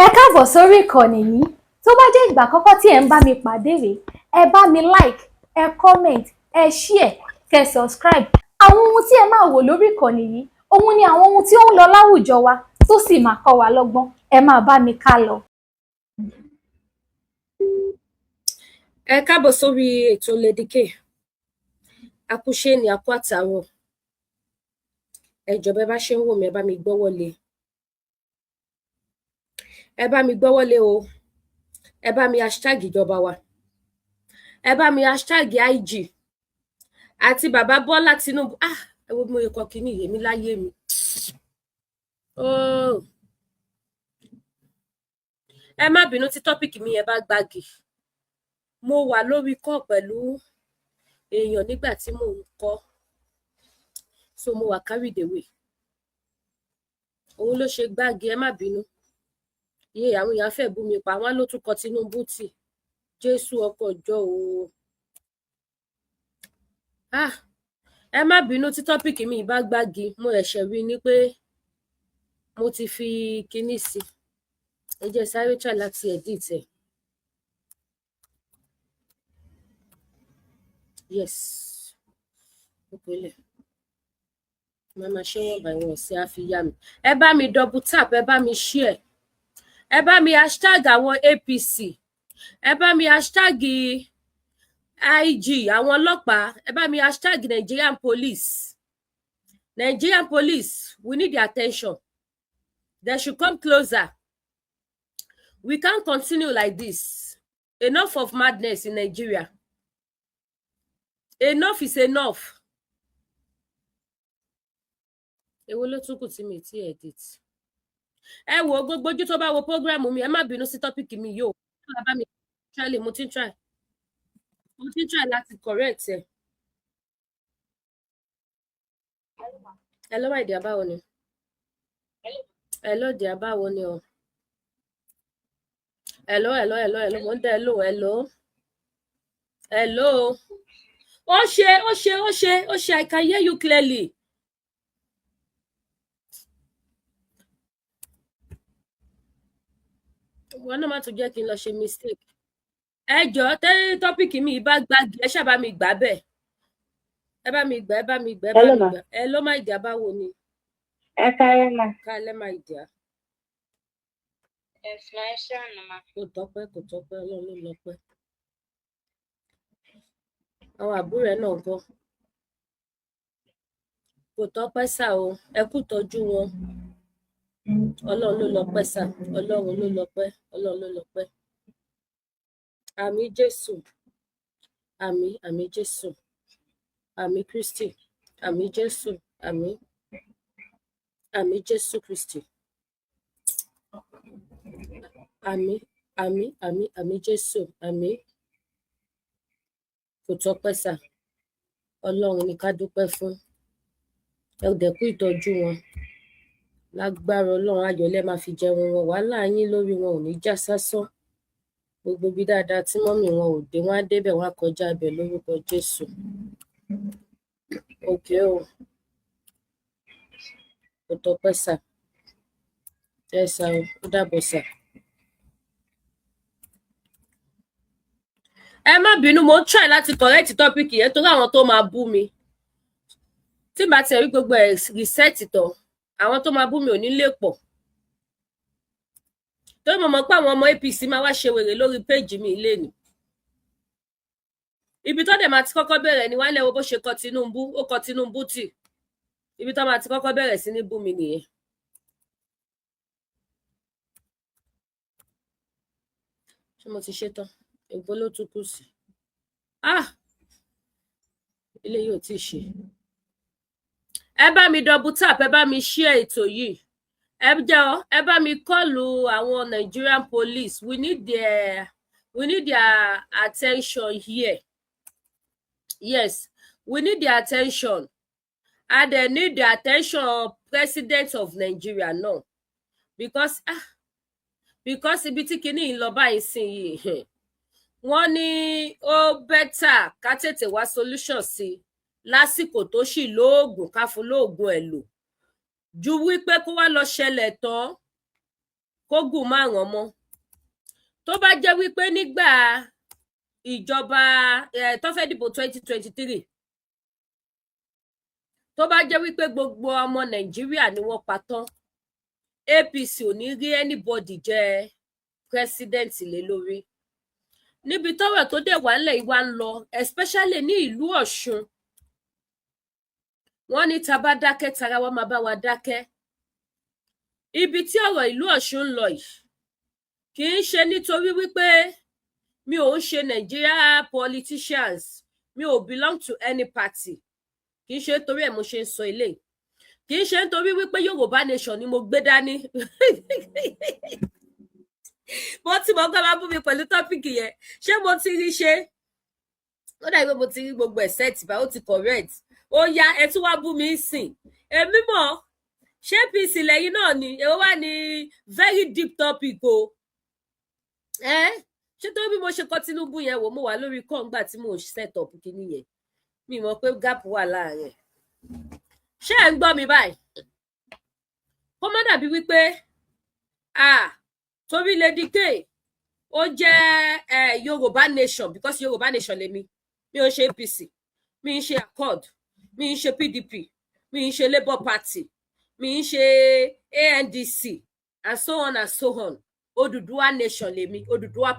Ẹ káàbọ̀ sórí ìkànnì yìí. Tó bá jẹ́ ìgbà àkọ́kọ́ tí ẹ̀ ń bá mi pàdé rèé, ẹ bá mi like, ẹ comment, ẹ share, kẹ́ subscribe. Àwọn ohun tí ẹ máa wò lórí ìkànnì yìí, òun ni àwọn ohun tí ó ń lọ láwùjọ wa tó sì máa kọ́ wa lọ́gbọ́n. Ẹ máa bá mi ká lọ. Ẹ káàbọ̀ sórí ètò Lady K. Akúṣé ni akú àtàárọ̀. Ẹ jọ̀ọ́ bẹ́ bá ṣe ń wò mí, ẹ bá mi gbọ́wọ́ lé. Ẹ bá mi gbọ́wọ́ lé o. Ẹ bá mi hashtag ìjọba wa. Ẹ bá mi hashtag IG àti bàbá Bọ́lá Tinubu. Ẹ wo bí mo yẹ kọ kíní ìyèmí láyé mi. Ẹ má bínú tí tọ́pìkì mi yẹn bá gbági. Mo wà lórí call pẹ̀lú èèyàn nígbà tí mò ń kọ́, so mo wà carried away. Òun ló ṣe gbági, ẹ má bínú. Iye àwọn èèyàn fẹ́ bú mi pa, wọ́n ló tún kọ Tinubu tì. Jésù ọkọ̀ ọjọ́ o. Ẹ má bínú tí tọ́pìkì mi bá gbági. Mo ẹ̀ṣẹ̀ rí ni pé mo ti fi kíní sí. Ẹ jẹ́ sáré try láti edit ẹ̀. Yes. Opele. Mama ṣe wọ́n bá wọn sí àfiyà mi. Ẹ bá mi double tap, ẹ bá mi share. Ẹ bá mi hashtag àwọn APC. Ẹ bá mi hashtag IG àwọn ọlọ́pàá. Ẹ bá mi hashtag Nigerian police. Nigerian police, we need their attention. They should come closer. We can't continue like this. Enough of madness in Nigeria. Enough is enough. Èwo ló tún kù tí mi ti edit. Ẹ wo gbogbo ojú tó bá wo program mi, ẹ má bínú sí topic mi yóò. Ẹ bá mi try, mo ti ń try. Mo ti ń try láti correct ẹ. Hello my dear, báwo ni? Hello dear, báwo ni o? Hello. Mo ń dá hello. Ó ṣe, I can hear you clearly. Wọ́n náà má tún jẹ́ kí n lọ ṣe mistake. Ẹ jọ̀ọ́ tẹ́ tọ́pìkì mi bá gbági, ẹ ṣáà bá mi gbà bẹ́ẹ̀. Ẹ bá mi gbà. Hello my dear, báwo ni? Ẹ káalẹ́ mà. Káalẹ́ my dear. Ẹ̀sùn ẹ̀ṣẹ̀ ọ̀nà mà. Kò tọ́pẹ́, Ọlọ́run ló lọ́pẹ́. Àwọn àbúrò ẹ̀ náà kọ́. Kò tọ́pẹ́ sà o, ẹ kú tọ́jú wọn. Ọlọ́run ló lọ́pẹ́ sà, Ọlọ́run ló lọ́pẹ́. Àmín Jésù, àmín Jésù, àmín Kristi, àmín Jésù, àmín Jésù Kristi. Àmín Jésù, àmín. Kò tọ́pẹ́ sà, Ọlọ́run ni ká dúpẹ́ fún. Ẹ dẹ̀ kú ìtọ́jú wọn. Lágbára Ọlọ́run ayọ̀lẹ́ máa fi jẹun wọn. Wàhálà yín lórí wọn ò ní já sásán. Gbogbo bí dáadáa tí mọ́mì wọn ò dé, wọ́n á débẹ̀, wọ́n á kọjá ibẹ̀ lórúkọ Jésù. Òkè o. Kò tọ́pẹ́ sà. Ẹ sà o, ó dàbọ̀ sà. Ẹ má bínú, mo ń try láti correct topic yẹn torí àwọn tó máa bú mi. Tí bá ti rí gbogbo ẹ̀ reset tán, àwọn tó máa bú mi ò ní lè pọ̀. Torí mo mọ̀ pé àwọn ọmọ APC máa wá ṣe wèrè lórí péjì mi lénìí. Ibi tó dẹ̀ máa ti kọ́kọ́ bẹ̀rẹ̀ ni wọ́n lẹ́wọ́ bó ṣe kọ Tinubu, ó kọ Tinubu tì. Ibi tó máa ti kọ́kọ́ bẹ̀rẹ̀ sí ní bú mi nìyẹn. Ṣé mo ti ṣe tán? Ègbó ló tún kù sí. Ilé yóò tí ì ṣe. Ẹ bá mi double tap, ẹ bá mi share ètò yìí. Ẹ bá mi kọlù àwọn Nigerian police. We need their attention here. Yes, we need their attention. And they need the attention of President of Nigeria now. Because ibi tí kinní ń lọ báyìí sìn yìí. Wọ́n ní ó better ká tètè wá solution sí lásìkò tó ṣì lóògùn ká fún lóògùn ẹ̀ lò. Ju wípé kó wá lọ ṣẹlẹ̀ tán kó gùn márùn ọmọ tó bá jẹ́ wípé nígbà ìjọba tó fẹ́ dìbò 2023 tó bá jẹ́ wípé gbogbo ọmọ Nàìjíríà ni wọ́n pa tán APC ò ní rí anybody jẹ president lé lórí níbi tọ́rọ̀ tó dẹ̀ wà nílẹ̀ ìwà ń lọ especially ní ìlú Ọ̀ṣun wọ́n ní tá bá dákẹ́ tara wa máa bá wa dákẹ́ ibi tí ọ̀rọ̀ ìlú Ọ̀ṣun ń lọ yìí kì í ṣe nítorí wípé mi ò ń ṣe Nigeria politicians mi ò belong to any party kì í ṣe nítorí ẹ̀ mo ṣe ń sọ eléyìí kì í ṣe nítorí wípé Yorùbá nation ni mo gbé dání mo ti mọ̀ gbà máa bú mi pẹ̀lú tọ́pìkì yẹn ṣé mo ti rí ṣe ó dàbí pé mo ti rí gbogbo ẹ̀ set bá ó ti correct ó yá ẹ tún wá bú mi sìn èmi mọ̀ ṣé APC lẹ́yìn náà ni èwo wà ní very deep topic o ṣé tó bí mo ṣe kọ Tinubu yẹn wò mo wà lórí kọ́ńgbà tí mo set up kíní yẹn mi mọ̀ pé gap wà láàrin ṣé ẹ ń gbọ́ mi báyìí kó má dàbí wípé torí Lady K ó jẹ́ Yorùbá nation because Yorùbá nation lèmi mi ò ṣe APC mi ń ṣe Accord mi ń ṣe PDP mi ń ṣe Labour Party mi ń ṣe ANDC and so on and so on Odùduwà nation lèmi Odùduwà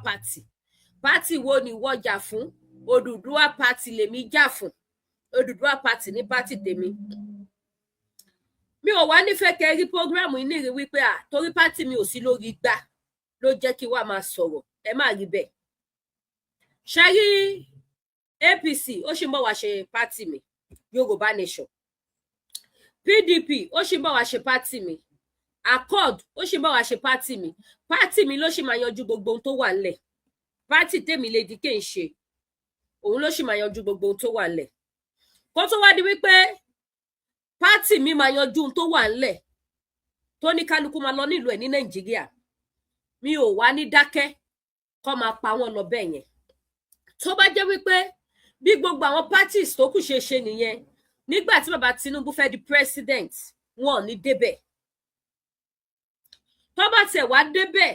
party wo ni wọ́n jà fún Odùduwà party lèmi jà fún Odùduwà party ní party tèmi mi ò wá nífẹ̀ẹ́ kẹ́ rí program yìí nírìí wípé torí party mi ò sí lórí gbà ló jẹ́ kí wá máa sọ̀rọ̀ ẹ má rí bẹ́ẹ̀ ṣe rí APC ó sì mọ̀ wá ṣe party mi Yorùbá nation PDP ó sì mọ̀ wá ṣe party mi Accord ó sì mọ̀ wá ṣe party mi ló sì máa yanjú gbogbo ohun tó wà ńlẹ̀ party tèmi Lady K ń ṣe òun ló sì máa yanjú gbogbo ohun tó wà ńlẹ̀ kó tó wá di wípé party mi máa yanjú ohun tó wà ńlẹ̀ tó ní kálukú máa lọ nílùú ẹ̀ ní Nàìjíríà mi ò wá ní dákẹ́ kó máa pa wọ́n lọ bẹ́ẹ̀ yẹn tó bá jẹ́ wípé bí gbogbo àwọn parties tó kù ṣe nìyẹn nígbà tí bàbá Tinubu fẹ́ di president wọn ò ní débẹ̀ tó bá tẹ̀ wá débẹ̀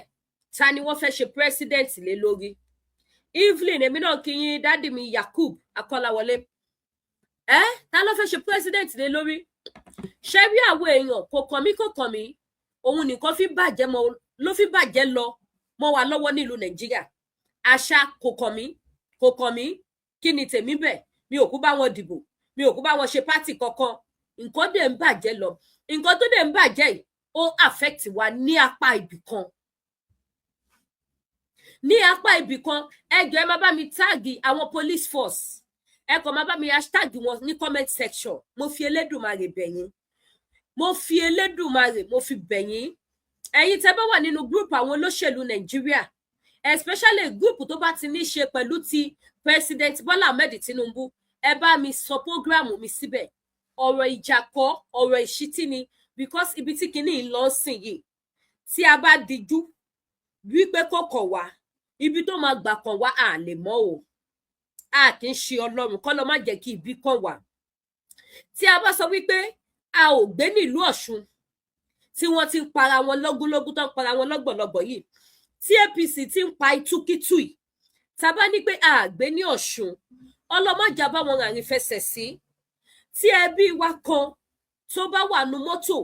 ta ni wọ́n fẹ́ ṣe president lé lórí Evelyn èmi náà kí yín dádì mi Yakub Akọ́láwọlé ta ló fẹ́ ṣe president lé lórí ṣé bí àwọn èèyàn kò kàn mí òun nìkan ló fi bàjẹ́ lọ mọ́ wa lọ́wọ́ nílùú Nàìjíríà àṣà kò kàn mí kí ni tèmi bẹ̀ mi ò kú bá wọn dìbò mi ò kú bá wọn ṣe pátì kankan nǹkan dẹ̀ ń bàjẹ́ lọ nǹkan tó dẹ̀ ń bàjẹ́ yìí ó affect wa ní apá ibì kan ẹ jọ̀ọ́ ẹ má bá mi táàgì àwọn police force ẹ kàn má bá mi hashtag wọn ní comment section mo fi Elédùmarè bẹ̀ yín mo fi bẹ̀ yín ẹ̀yin tẹ́ bá wà nínú group àwọn olóṣèlú Nàìjíríà especially group tó bá ti ní ṣe pẹ̀lú ti President Bola Ahmed Tinubu ẹ bá mi sọ program mi síbẹ̀ ọ̀rọ̀ ìjà kọ́ ọ̀rọ̀ ìṣítí ni because ibi tí kinní ń lọ sìn yìí tí a bá dijú wípé kò kàn wá ibi tó máa gbà kàn wá à lè mọ̀ o a kì í ṣe Ọlọ́run kọ́ ló má jẹ́ kí ibi kàn wá tí a bá sọ wípé a ò gbé nílùú Ọ̀ṣun tí wọ́n ti ń para wọn lógúnlógún tó ń para wọn lọ́gbọ̀lọ́gbọ̀ yìí tí APC ti ń pa ìtúkítù yìí tá bá ní pé a gbé ní Ọ̀ṣun ọlọ́mọjà bá wọn ràrin fẹsẹ̀ sí tí ẹbí wa kan tó bá wà nú mọ́tò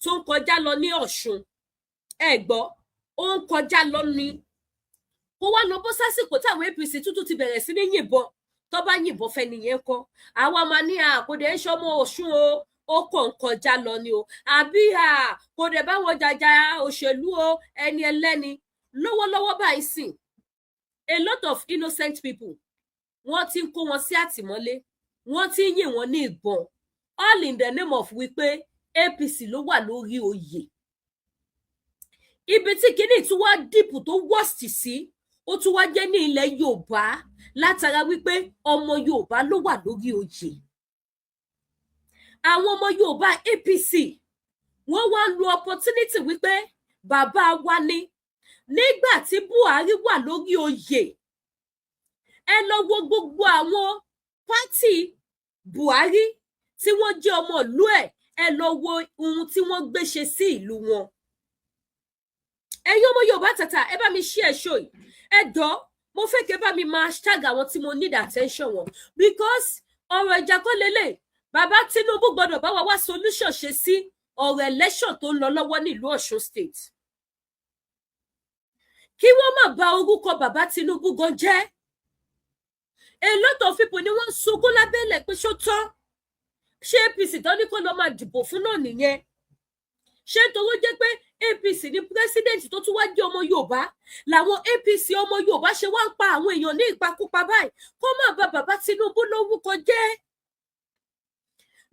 tó ń kọjá lọ ní Ọ̀ṣun ẹ gbọ́ ó ń kọjá lọ ní kó wá lọ bó sásìkò táwọn APC tuntun ti bẹ̀rẹ̀ sí ní yìnbọn tó bá yìnbọn fẹ́ nìyẹn kọ́ àwa máa ní àkòdè ń ṣọmọ Ọ̀ṣun o ó kàn ń kọjá lọ ni o àbí kò dẹ̀ bá wọn jàjà òṣèlú o ẹni ẹlẹ́ni lọ́wọ́lọ́wọ́ báyìí sìn a lot of innocent people wọ́n ti ń kó wọn sí àtìmọ́lé wọ́n ti ń yìn wọ́n ní ìbọn all in the name of wípé APC ló wà lórí oyè ibi tí kinní tún wá dìpù tó worst sí ó tún wá jẹ́ ní ilẹ̀ Yorùbá látara wípé ọmọ Yorùbá ló wà lórí oyè àwọn ọmọ Yorùbá APC wọ́n wá lu opportunity wípé bàbá wa ní nígbà tí Buhari wà lórí oyè ẹ lọ wo gbogbo àwọn pátì Buhari tí wọ́n jẹ́ ọmọ ìlú ẹ lọ wo ohun tí wọ́n gbé ṣe sí ìlú wọn ẹ̀yin ọmọ Yorùbá tàtà ẹ bá mi share show yìí ẹ jọ̀ọ́ mo fẹ́ kẹ́ bá mi máa hashtag àwọn tí mo need attention wọn because ọ̀rọ̀ ìjà kọ́ lélẹ̀ bàbá Tinubu gbọ́dọ̀ bá wa wá solution ṣe sí ọ̀rọ̀ election tó ń lọ lọ́wọ́ nílùú Ọ̀ṣun state kí wọ́n má bà orúkọ bàbá Tinubu gan jẹ́ a lot of people ni wọ́n sunkún lábẹ́lẹ̀ pé ṣó tán ṣé APC tó ní kó lọ máa dìbò fún náà nìyẹn ṣé nítorí jẹ́ pé APC ní president tó tún wá jẹ́ ọmọ Yorùbá làwọn APC ọmọ Yorùbá ṣe wá ń pa àwọn èèyàn ní ìpakúpa báyìí kó má bà bàbá Tinubu lórúkọ jẹ́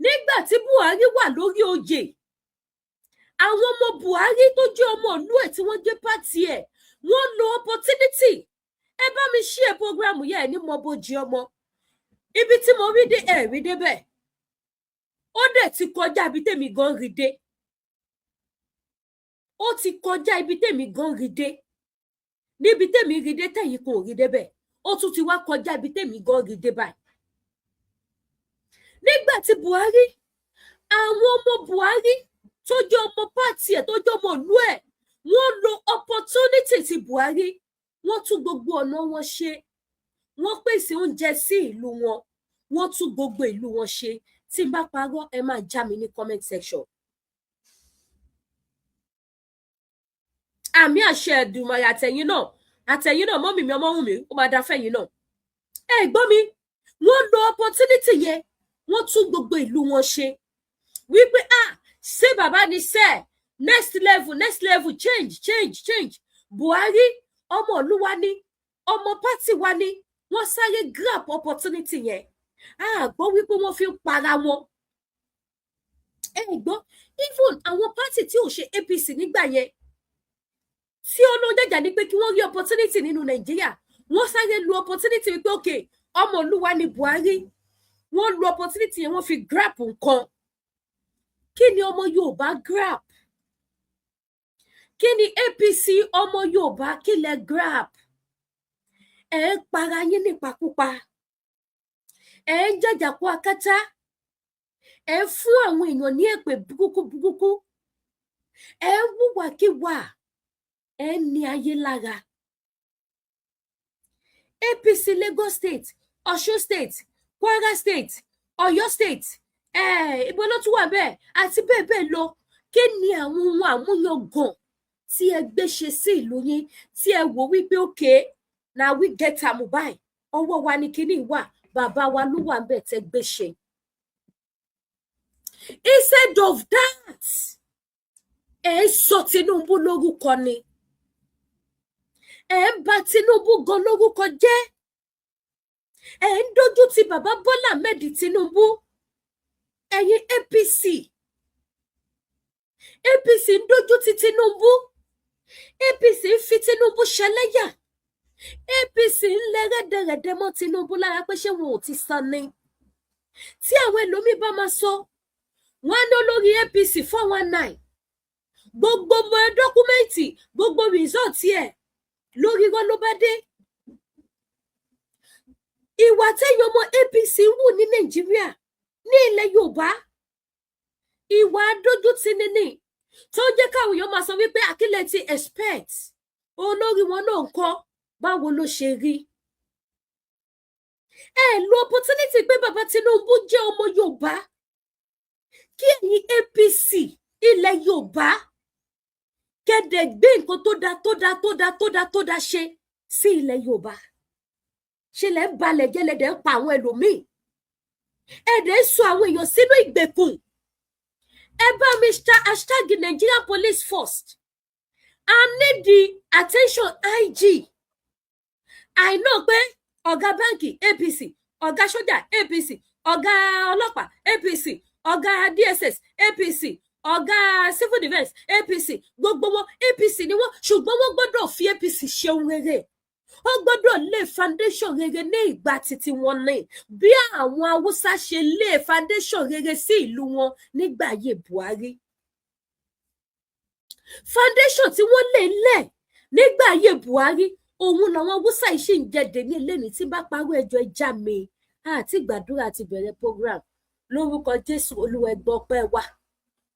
nígbà tí Buhari wà lórí oyè àwọn ọmọ Buhari tó jẹ́ ọmọ ìlú ẹ̀ tí wọ́n jẹ́ pàtì ẹ̀ wọ́n lo opportunity ẹ bá mi share program yẹn ní mo bójì ọmọ ibi tí mo rí dé ẹ̀ rí débẹ̀ ó dẹ̀ ti kọjá ibi tèmi gan rí dé ó ti kọjá ibi tèmi gan rí dé níbi tèmi rí dé tẹ̀yìn kò rí débẹ̀ ó tún ti wá kọjá ibi tèmi gan rí dé báyìí nígbà tí Buhari àwọn ọmọ Buhari tó jẹ́ ọmọ pàtì ẹ̀ tó jẹ́ ọmọ ìlú ẹ̀ wọ́n lo opportunity ti Buhari wọ́n tún gbogbo ọ̀nà wọn ṣe wọ́n pèsè oúnjẹ sí ìlú wọn wọ́n tún gbogbo ìlú wọn ṣe tí n bá parọ́ ẹ máa já mi ní comment section. àmì àṣẹ Èdùmàrè àtẹ̀yìn náà mọ́mì mi Ọmọ́wùnmí ó máa dá fẹ́yìn náà ẹ gbọ́ mi wọ́n lo opportunity yẹn wọ́n tún gbogbo ìlú wọn ṣe wípé ṣé bàbá ni sẹ́ẹ̀ next level change Buhari ọmọ ìlú wa ní ọmọ pátì wa ní wọ́n sáré grab opportunity yẹn gbọ́ wípé wọ́n fi ń para wọn gbọ́ even àwọn pátì tí ò ṣe APC nígbà yẹn tí olóńjàjà ní pé kí wọ́n rí opportunity nínú Nàìjíríà wọ́n sáré lu opportunity wípé ok ọmọ ìlú wa ní Buhari wọ́n lu opportunity yẹn wọ́n fi grab nǹkan kí ni ọmọ Yorùbá grab kí ni APC ọmọ Yorùbá kí lẹ grab ẹ ń para yín nípakúpa ẹ ń jàjàkú akátá ẹ ń fún àwọn èèyàn ní èpè burúkú ẹ ń wúwàkíwà ẹ ń ní ayé lára APC Lagos State Ọ̀ṣun State Kwara State Ọ̀yọ́ State ibo ló tún wà bẹ́ẹ̀ àti bẹ́ẹ̀ bẹ́ẹ̀ lọ kí ni àwọn ohun àmúyangàn tí ẹ gbé ṣe sí ìlú yín tí ẹ wò wípé òkè na we get am báyìí ọwọ́ wa ni kíní wà bàbá wa ló wà bẹ́ẹ̀ tẹ́ gbé ṣe. Instead of that ẹ sọ Tinubu lórúkọ ni ẹ ń bà Tinubu gan lórúkọ jẹ́ ẹ ń dojú ti bàbá Bọ́lá Ahmed Tinubu ẹ̀yin APC ń dojú ti Tinubu APC ń fi Tinubu ṣẹlẹ́yà APC ń lẹ́rẹ́dẹ̀rẹ̀dẹ̀ mọ́ Tinubu lára pé ṣé wọn ò ti san ni tí àwọn ẹlòmíín bá máa sọ wọn ní olórí APC 419 gbogbo dọ́kúmẹ́ǹtì gbogbo rìsọ́ọ̀tì ẹ̀ lórí irọ́ ló bá dé ìwà tẹ́yìn ọmọ APC ń wù ní Nàìjíríà ní ilẹ̀ Yorùbá ìwà adójútì nínú tó jẹ́ káwọn èèyàn máa sọ wípé àkílẹ̀ ti expect olórí wọn náà ń kọ́ báwo ló ṣe rí ẹ lo opportunity pé bàbá Tinubu jẹ́ ọmọ Yorùbá kí ẹ̀yin APC ilẹ̀ Yorùbá kẹ́dẹ̀ gbé nǹkan tó dá ṣe sí ilẹ̀ Yorùbá ṣe lẹ́ ń balẹ̀ jẹ́lẹ̀dẹ̀ ń pa àwọn ẹlòmíì ẹ̀dẹ̀ ń sọ àwọn èèyàn sínú ìgbèkùn ẹ bá mi hashtag Nigerian Police First I need the attention IG I know pé ọ̀gá báǹkì APC ọ̀gá sójà APC ọ̀gá ọlọ́pàá APC ọ̀gá DSS APC ọ̀gá civil defence APC gbogbo wọn APC ni wọ́n ṣùgbọ́n wọ́n gbọ́dọ̀ fi APC ṣe ohun rere wọ́n gbọ́dọ̀ lé foundation rere ní ìgbà títí wọn ní bí àwọn Haúsá ṣe lé foundation rere sí ìlú wọn nígbà ayé Buhari foundation tí wọ́n lè lẹ̀ nígbà ayé Buhari òun làwọn Haúsá yìí ṣì ń jẹdẹ ní eléni tí bá parọ́ ẹjọ́ ẹja mi àti gbàdúrà àti bẹ̀rẹ̀ program lórúkọ Jésù Olúwa ẹ gbọ́ ọpẹ́ wa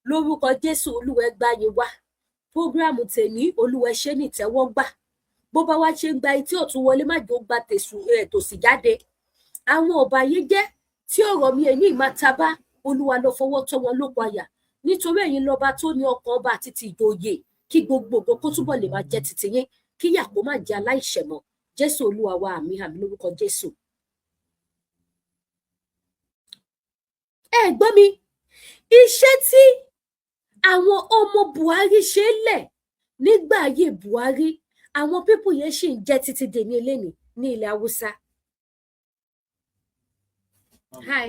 lórúkọ Jésù Olúwa ẹ gbà yín wá program tèmi olúwa ṣe ní ìtẹ́wọ́gbà bó bá wá ṣe ń gba etí ọ̀tún wọlé má jò gba tòsì jáde àwọn ọ̀bàyéjẹ́ tí ọ̀rọ̀ mi ẹ̀yìn ìmátaba olúwa lọ fọwọ́ tọ́ wọn lóko àyà nítorí ẹ̀yin lọ́ba tó ní ọkàn ọba àti ti ìjòyè kí gbogbo ògo kó túbọ̀ lè máa jẹ́ titi yín kí yà kó má jẹ́ aláìṣẹ̀ mọ́ jésù olúwa wa àmín àmín lórúkọ jésù. ẹ gbọ́ mi iṣẹ́ tí àwọn ọmọ buhari ṣe lẹ̀ nígbà ayé buhari àwọn pípù yẹn ṣì ń jẹ́ títí dèní eléni ní ilẹ̀ haúsá. Hi.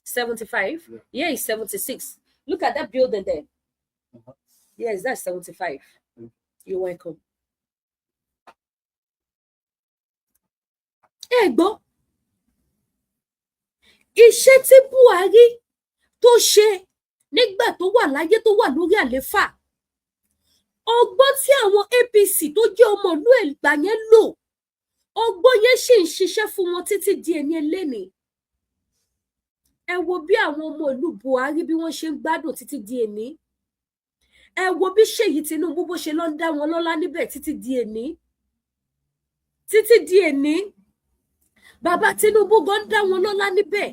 75? Yeah, it's 76. Look at that building there. Yes, that's 75. You're welcome. Ẹ gbọ́, iṣẹ́ tí Buhari tó ṣe nígbà tó wà láyé tó wà lórí àléfà, ọgbọ́n tí àwọn APC tó jẹ́ ọmọ ìlú Ẹ̀gbá yẹn lò, ọgbọ́n yẹn ṣì ń ṣiṣẹ́ fún wọn títí di ẹni ẹlẹ́ni. Ẹ wo bí àwọn ọmọ ìlú Buhari bí wọ́n ṣe ń gbádùn títí di èní. Ẹ wo bí Ṣèyí Tinubu bó ṣe lọ ń dá wọn lọ́lá níbẹ̀ títí di èní. Títí di èní. Bàbá Tinubu gan ń dá wọn lọ́lá níbẹ̀.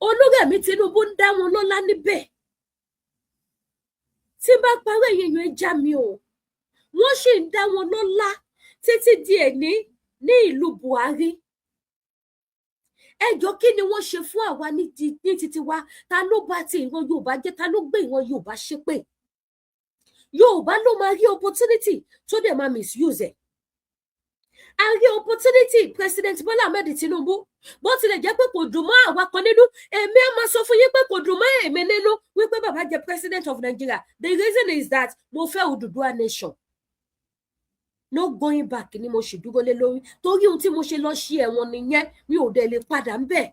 Olúrẹ̀mí Tinubu ń dá wọn lọ́lá níbẹ̀. Tí bá parí èèyàn ẹ já mi o. Wọ́n sì ń dá wọn lọ́lá títí di èní ní ìlú Buhari. Ẹjọ́ kí ni wọ́n ṣe fún àwa ní títí wa? Ta ló bá ti ìran Yorùbá jẹ́? Ta ló gbé ìran Yorùbá ṣépè? Yorùbá ló máa rí opportunity tó dẹ̀ máa misuse ẹ̀. A rí opportunity President Bola Ahmed Tinubu bó tilẹ̀ jẹ́ pé kò dùn mọ́ àwa kan nínú. Èmi á máa sọ fún yín pé kò dùn mọ́ èmi nínú wípé bàbá jẹ́ President of Nigeria. The reason is that mo fẹ́ Odùduwà nation. No going back ni mo ṣì dúró lé lórí torí ohun tí mo ṣe lọ ṣe ẹ̀wọ̀n nìyẹn mi ò dẹ̀ lè padà ń bẹ̀.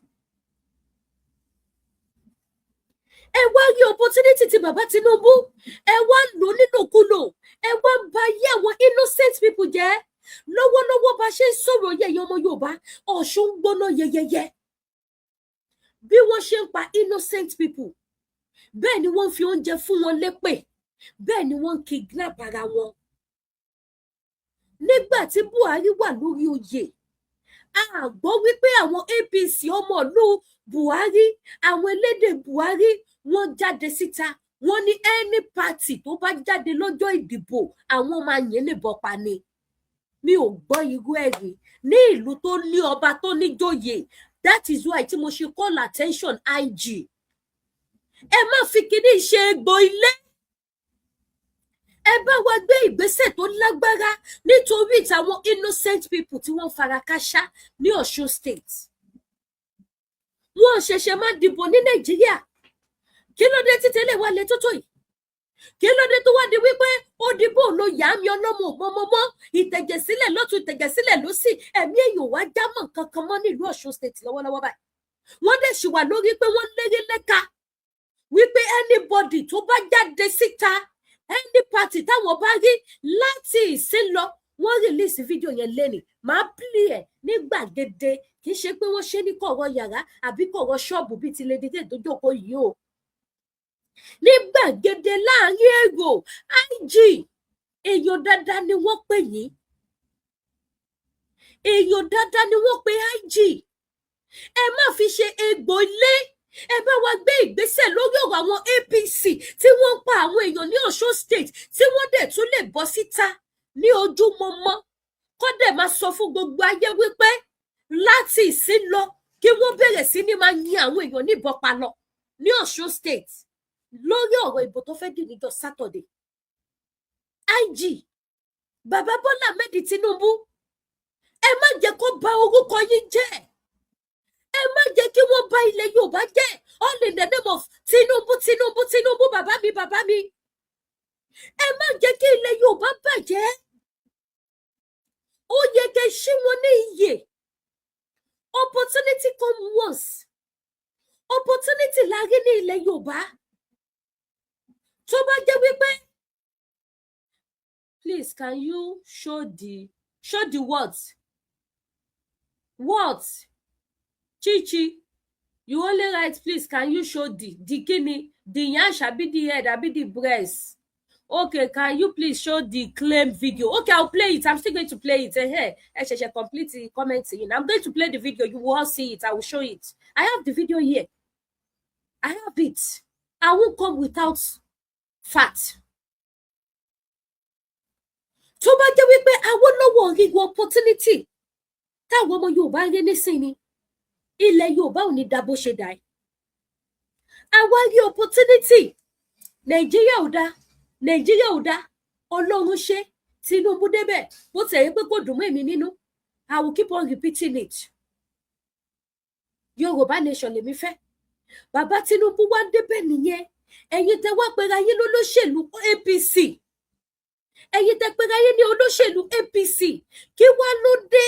Ẹ wá rí opportunity ti bàbá Tinubu ẹ wá lò nínúkulò ẹ wá bà ayé àwọn innocent people jẹ́ lọ́wọ́lọ́wọ́ bá ṣe ń sọ̀rọ̀ yẹ̀yẹ́ ọmọ Yorùbá Ọ̀ṣun ń gbóná yẹyẹyẹ bí wọ́n ṣe ń pa innocent people bẹ́ẹ̀ ni wọ́n fi oúnjẹ fún wọn lépè bẹ́ẹ̀ ni wọ́n kidnap ara wọn. Nígbà tí Buhari wà lórí oyè a gbọ́ wípé àwọn APC ọmọ ìlú Buhari àwọn elédè Buhari wọ́n jáde síta wọ́n ní any party tó bá jáde lọ́jọ́ ìdìbò àwọn máa yìn níbọn pa ni. Mi ò gbọ́ irú ẹ̀ rí ní ìlú tó ní ọba tó níjòyè. That is why tí mo ṣe call attention IG. Ẹ má fi kíní ṣe egbò ilé. Ẹ bá wa gbé ìgbésẹ̀ tó lágbára nítorí ìtàwọn innocent people tí wọ́n fara káṣá ní Ọ̀ṣun state. Wọ́n ṣẹ̀ṣẹ̀ máa dìbò ní Nàìjíríà. Kí ló dé tí tẹ́lẹ̀ wá lè tótó yìí? Kí ló dé tó wá di wípé ó dìbò ló yà á mi ọlọ́mọ òpómọmọ́ ìtẹ̀jẹ̀sílẹ̀ lọ́tún ìtẹ̀jẹ̀sílẹ̀ lọ́sì ẹ̀mí èèyàn wá jámọ̀ kankan mọ́ nílùú Ọ̀ṣun state lọ́wọ́lọ́wọ́ báyìí. Wọ́n dẹ̀ ṣì wà lórí pé wọ́n lérí lẹ́ka wípé anybody tó bá jáde síta any party táwọn bá rí láti ìsín lọ wọ́n release fídíò yẹn lẹ́nì máa play ẹ̀ ní gbàgede kì í ṣe pé wọ́n ṣe ní kọ̀rọ̀ yàrá àbí kọ̀rọ̀ ṣọ́ọ̀bù bíi ti Lady Dé tó jókòó yìí o. Ní gbàgede láàrin èrò IG èèyàn dáadáa ni wọ́n pè yín èèyàn dáadáa ni wọ́n pè IG ẹ má fi ṣe egbò ilé. Ẹ bá wa gbé ìgbésẹ̀ lórí ọ̀rọ̀ àwọn APC tí wọ́n ń pa àwọn èèyàn ní Ọ̀ṣun state tí wọ́n dẹ̀ tún lè bọ́ síta ní ojúmọmọ kó dẹ̀ máa sọ fún gbogbo ayé wípé láti ìsín lọ kí wọ́n bẹ̀rẹ̀ sí ní máa yin àwọn èèyàn níbọn pa lọ ní Ọ̀ṣun state lórí ọ̀rọ̀ ìbò tó fẹ́ dì níjọ́ Saturday. IG bàbá Bọ́lá Ahmed Tinubu ẹ má jẹ́ kó bà orúkọ yín jẹ́. Ẹ má jẹ́ kí wọ́n bà ilẹ̀ Yorùbá jẹ́ all in the name of Tinubu Tinubu Tinubu bàbá mi bàbá mi. Ẹ má jẹ́ kí ilẹ̀ Yorùbá bàjẹ́. Ó yẹ kẹ́ ṣí wọn ní iyè. Opportunity come once. Opportunity la rí ní ilẹ̀ Yorùbá. Tó bá jẹ́ wípé please can you show the what? What? Chichi, You only write, please, can you show the kidney, the yansh, abi the head, abi the breast? Okay, can you please show the claim video? Okay, I'll play it. I'm still going to play it. Hey, complete the commenting. I'm going to play the video. You will all see it. I will show it. I have the video here. I have it. I won't come without fat. Tó bá jẹ́ wípé Awólọ́wọ̀ rí opportunity táwọn ọmọ Yorùbá rí nísìnyí, ilẹ̀ Yorùbá ò ní dá bó ṣe dà. Àwa rí opportunity. Nàìjíríà ò dá. Nàìjíríà ò dá. Ọlọ́run ṣe. Tinubu débẹ̀. Bó tẹ̀ yẹ pé kò dùn mọ́ èmi nínú. I will keep on repeating it. Yorùbá nation lèmi fẹ́. Bàbá Tinubu wá débẹ̀ nìyẹn. Ẹ̀yin tẹ́ wá pera yín lólóṣèlú APC. Ẹ̀yin tẹ́ pera yín ní olóṣèlú APC. Kí wá ló dé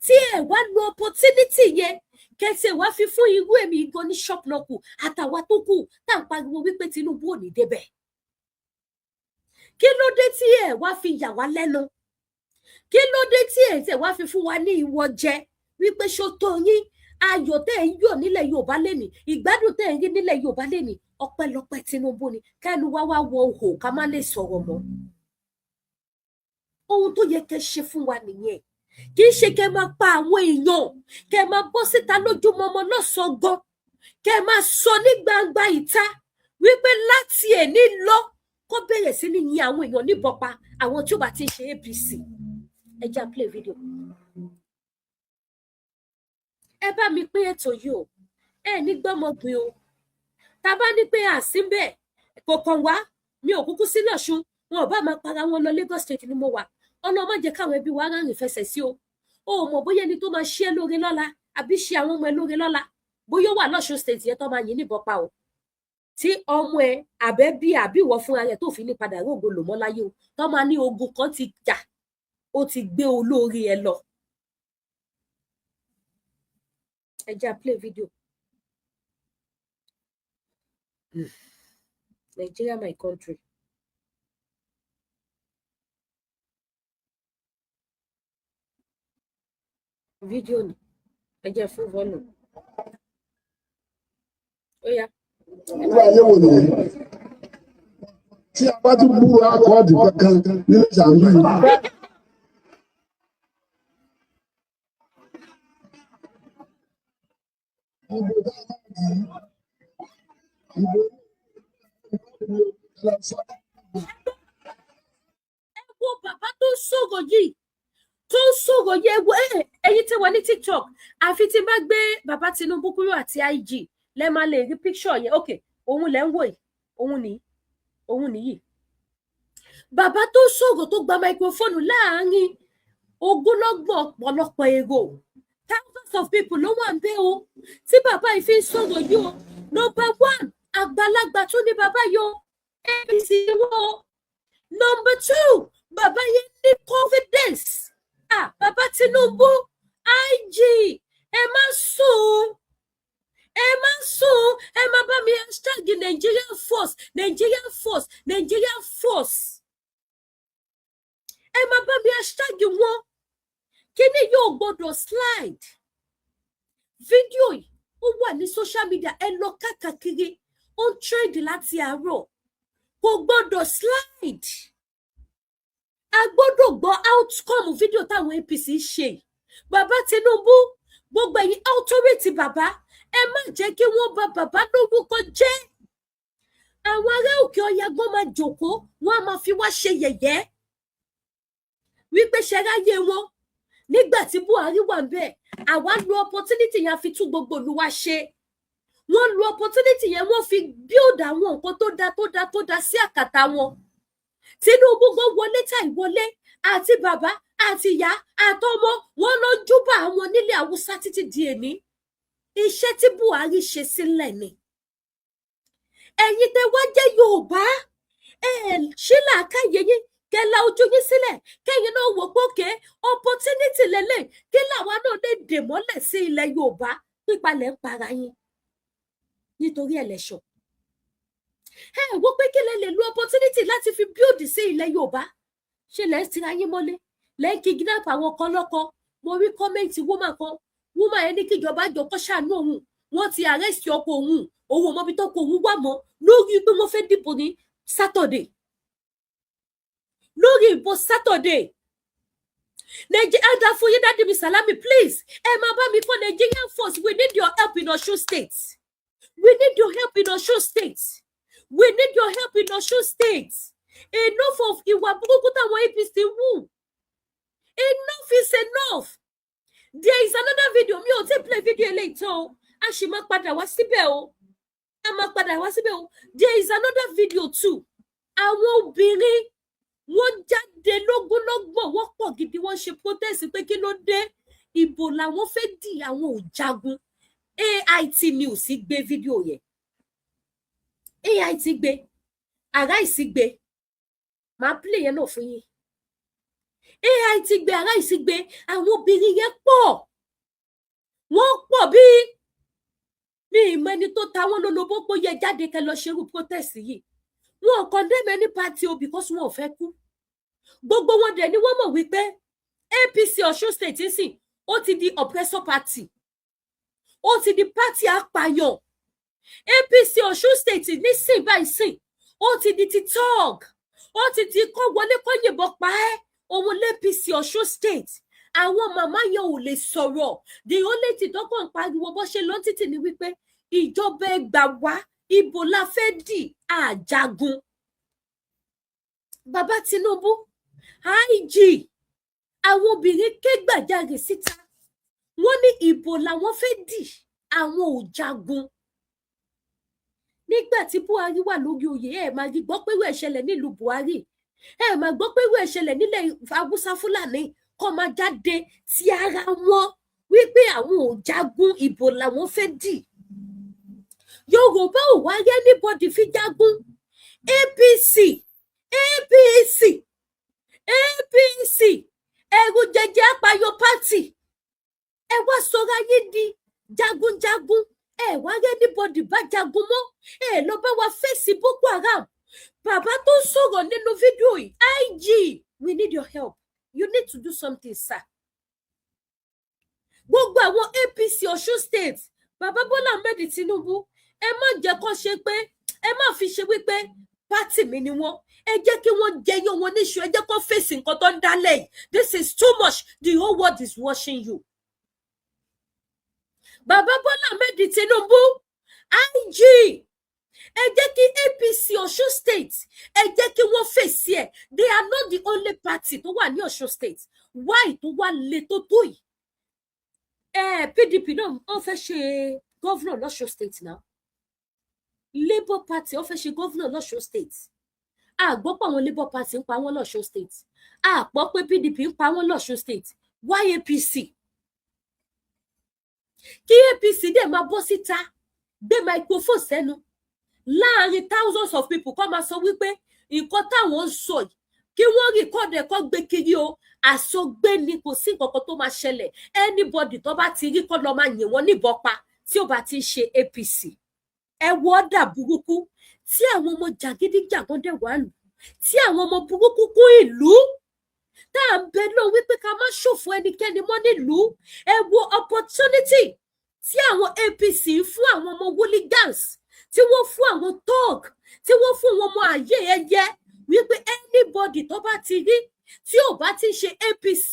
tí ẹ wá lo opportunity yẹn kẹsẹ̀ wá fi fún irú èmi gan ní shop lọ́kù àtàwa tó kù tá à ń pariwo wípé Tinubu ò ní débẹ̀. Kí ló dé tí ẹ wá fi yà wá lẹ́nu? Kí ló dé tí ẹ tẹ̀ wá fi fún wa ní ìwọ jẹ wípé ṣó tó yín ayọ̀ tẹ́ ń yọ̀ nílẹ̀ Yorùbá lẹ́nì ìgbádùn tẹ́ ń rí nílẹ̀ Yorùbá lẹ́nì ọpẹ́lọpẹ́ Tinubu ni kẹ́nu wá wọ òhò ká má lè sọ̀rọ̀ mọ́. Ohun tó yẹ kẹ́ ṣe fún wa nìyẹn. Kì í ṣe kẹ́ máa pa àwọn èèyàn, kẹ́ máa bọ́ síta lójúmọmọ lọ́sàn-án gan, kẹ́ máa sọ ní gbangba ìta wípé láti èní lọ kó bẹ̀rẹ̀ sí ní yin àwọn èèyàn níbọn pa àwọn tí ó bá ti ṣe APC. Ẹ já play video. Ẹ bá mi pín ètò yìí o, ẹ ní gbọ́mọgbìn o. Tá bá ní pé àsínbẹ̀ kò kàn wá, mi ò kúkú sí Ọ̀ṣun, wọn ò bá máa para wọn lọ Lagos State ni mo wà. Ọ̀nà má jẹ́ káwọn ẹbí wa rárìn fẹsẹ̀ sí o. O mọ̀ bóyá ẹni tó máa ṣe é lóore lọ́la àbí ṣe àwọn ọmọ ẹ lóore lọ́la. Bóyá wà l'Ọ̀ṣun State yẹn tó máa yìn níbọn pa o. Tí ọmọ ẹ àbẹ́bí àbí ìwọ fúnra rẹ̀ tó fi ní padà rògbò lò mọ́ láyé o. Tó máa ní ogun kan ti jà, ó ti gbé olórí ẹ lọ. Ẹ já play video. Nigeria, my country. Video ni ẹ jẹ́ fún vọnù. Ó yá. Irú ayé wo nìyẹn? Tí a bá tún gbúrò akọ́ọ̀dù kankan nínú ìṣàlùmí yìí. Ẹ wo bàbá tó sọ̀rọ̀ yìí. Tó sọ̀rọ̀ yẹ wo ẹ̀yin tẹ́ wà ní TikTok àfi tí bá gbé bàbá Tinubu kúrò àti IG lẹ máa lè rí picture yẹn. Okay, òun lẹ ń wò yìí, òun nìyí. Bàbá tó sọ̀rọ̀ tó gba microphone láàárín ogúnlọ́gbọ̀n ọ̀pọ̀lọpọ̀ èrò. Thousands of people ló wà ń bẹ̀ o. Tí bàbá yìí fi ń sọ̀rọ̀ yìí o. Number one, àgbàlagbà tún ní bàbá yìí o. APC wọn o. Number two, bàbá yìí ní confidence. Bàbá Tinubu, IG, ẹ má sùn. Ẹ má sùn. Ẹ má bá mi hashtag Nigerian force, Nigerian force, Nigerian force. Ẹ má bá mi hashtag wọn. Kíni yóò gbọdọ̀ slide. Fídíò yìí ó wà ní social media, ẹ lọ káàkiri, ó ń trend láti àárọ̀. Kò gbọdọ̀ slide. A gbọ́dọ̀ gbọ́ outcome fídíò táwọn APC ṣe. Bàbá Tinubu, gbogbo ẹ̀yin authority bàbá, ẹ má jẹ́ kí wọ́n bà bàbá lórúkọ jẹ́. Àwọn ará òkè ọya gbọ́n máa jókòó, wọ́n á máa fi wá ṣe yẹ̀yẹ́. Wípé ṣe ráyé wọn. Nígbà tí Buhari wà ńbẹ̀, àwa lo opportunity yẹn fi tún gbogbo ìlú wa ṣe. Wọ́n lo opportunity yẹn, wọ́n fi build àwọn nǹkan tó dá sí àkàtà wọn. Tinubu go wọlé tá ìwọlé àti bàbá àti ìyá àtọmọ wọn lọ júbà àwọn nílé Haúsá títí di èní. Iṣẹ́ tí Buhari ṣe sílẹ̀ ni. Ẹ̀yin tẹ́ wá jẹ́ Yorùbá, ṣí làákàyè yín, kẹ́ la ojú yín sílẹ̀, kẹ́yin náà wò pókè opportunity lélẹ̀ kí làwa náà lè dè mọ́lẹ̀ sí ilẹ̀ Yorùbá pípalẹ̀ ń para yín nítorí election. Wo pé kí lẹ lè lo opportunity láti fi build sí ilẹ̀ Yorùbá. Ṣé lẹ́ ń tira yín mọ́lé, lẹ́ ń kidnap àwọn kan lọ́kọ. Mo rí kọ́mẹ́ǹtì woman kan, woman ẹni kíjọba jọ kó ṣàánú òun, wọ́n ti arrest ọkọ òun ò mọbi tọ́kọ òun wà mọ́ lórí pé wọ́n fẹ́ dìbò ní Saturday lórí ìbò Saturday. Elder Foyi Dadimi Salami, please ẹ máa bá mi fún Nigerian force. We need your help in Osun State. We need your help in Osun State. We need your help in Osun State. Enough of ìwà burúkú táwọn APC wù. Enough is enough. There is another video. Mi ò tí play video later o. A ṣì máa padà wá síbẹ̀ o. A máa padà wá síbẹ̀ o. There is another video too. Àwọn obìnrin wọ́n jáde lógúnlọ́gbọ̀n wọ́n pọ̀ gidi wọ́n ṣe protest pé kí ló dé ìbò làwọn fẹ́ dì àwọn ò jagun. AIT News gbé fídíò yẹn. AIT gbé. Arise gbé. Màá play yẹn náà fún yín. AIT gbé, Arise gbé, àwọn obìnrin yẹn pọ̀. Wọ́n pọ̀ bí mi ìmọ̀ ẹni tó ta wọ́n lólobó pé yẹ jáde kẹ́ lọ ṣerú protest yìí. Wọn ò condemn any party o because wọn ò fẹ́ kú. Gbogbo wọn dẹ̀ ni wọ́n mọ̀ wípé APC Ọ̀ṣun State nsìn ó ti di oppressor party. Ó ti di party apàyàn. APC Ọ̀ṣun State nísìn báyìí sìn ó ti di TikTok. Ó ti di kọ́ wọlé kọ́ yìnbọn pa ẹ́. Òun l'APC Ọ̀ṣun State. Àwọn màmá yẹn ò lè sọ̀rọ̀. The only thing tó kàn pariwo bó ṣe lọ títì ni wípé ìjọba ẹ gbà wá. Ibo la fẹ́ dì àjagun. Bàbá Tinubu, IG, àwọn obìnrin ké gbàjarè síta. Wọ́n ní ibo làwọn fẹ́ dì àwọn ò jagun. Nígbà tí Buhari wà lórí oyè ẹ máa gbọ́ pé irú ẹ̀ ṣẹlẹ̀ nílùú Buhari. Ẹ máa gbọ́ pé irú ẹ̀ ṣẹlẹ̀ nílẹ̀ Haúsá Fúlàní kọ́ máa jáde ti ara wọn wípé àwọn ò jagun ibo làwọn fẹ́ dì. Yorùbá ò wá rí anybody fi jagun. APC ẹrù jẹjẹ apayọ party. Ẹ wá sọra yín di jagunjagun. Ẹ wá rí anybody bá jagun mọ́. Ẹ lọ bá wa fèsì Boko Haram. Bàbá tó sọ̀rọ̀ nínú fídíò yìí, IG, we need your help. You need to do something, sir. Gbogbo àwọn APC Ọ̀ṣun State, Bàbá Bọ́lá Ahmed Tinubu, ẹ má jẹ́ kó ṣe pé ẹ má fi ṣe wípé pátì mi ni wọ́n. Ẹ jẹ́ kí wọ́n jẹyàn wọn níṣu. Ẹ jẹ́ kó fèsì nǹkan tó ń dálẹ̀ yìí. This is too much. The whole world is watching you. Bàbá Bọ́lá Ahmed Tinubu, IG, ẹ jẹ́ kí APC Ọ̀ṣun State, ẹ jẹ́ kí wọ́n fèsì ẹ̀. They are not the only party tó wà ní Ọ̀ṣun State. Why tó wà lè tó tó yìí? PDP náà wọ́n fẹ́ ṣe governor l'Ọ̀ṣun State now. Labour Party wọ́n fẹ́ ṣe governor l'Ọ̀ṣun State. A gbọ́ pé àwọn Labour Party ń pa wọ́n l'Ọ̀ṣun State. A gbọ́ pé PDP ń pa wọ́n l'Ọ̀ṣun State. Why APC? Kí APC dẹ̀ máa bọ́ síta gbé microphone sẹ́nu láàrin thousands of people kọ́ máa sọ wípé nǹkan táwọn ń sọ yìí kí wọ́n record ẹ̀ kọ́ gbé kiri o. Àsọgbé ni kò sí nǹkan tó máa ṣẹlẹ̀. Anybody tó bá ti rí kọ́ lọ máa yìn wọ́n níbọn pa tí ó bá ti ṣe APC. Ẹ wo ọ̀dà burúkú tí àwọn ọmọ jàgídíjàgan dẹ̀ wà lù, tí àwọn ọmọ burúkú kún ìlú tá à ń bẹ lọ wípé ká má ṣòfò ẹnikẹ́ni mọ́ nílùú. Ẹ wo opportunity tí àwọn APC fún àwọn ọmọ hooligans, tí wọ́n fún àwọn thug, tí wọ́n fún wọn ọmọ ayé ẹyẹ wípé anybody tó bá ti rí tí ò bá ti ṣe APC,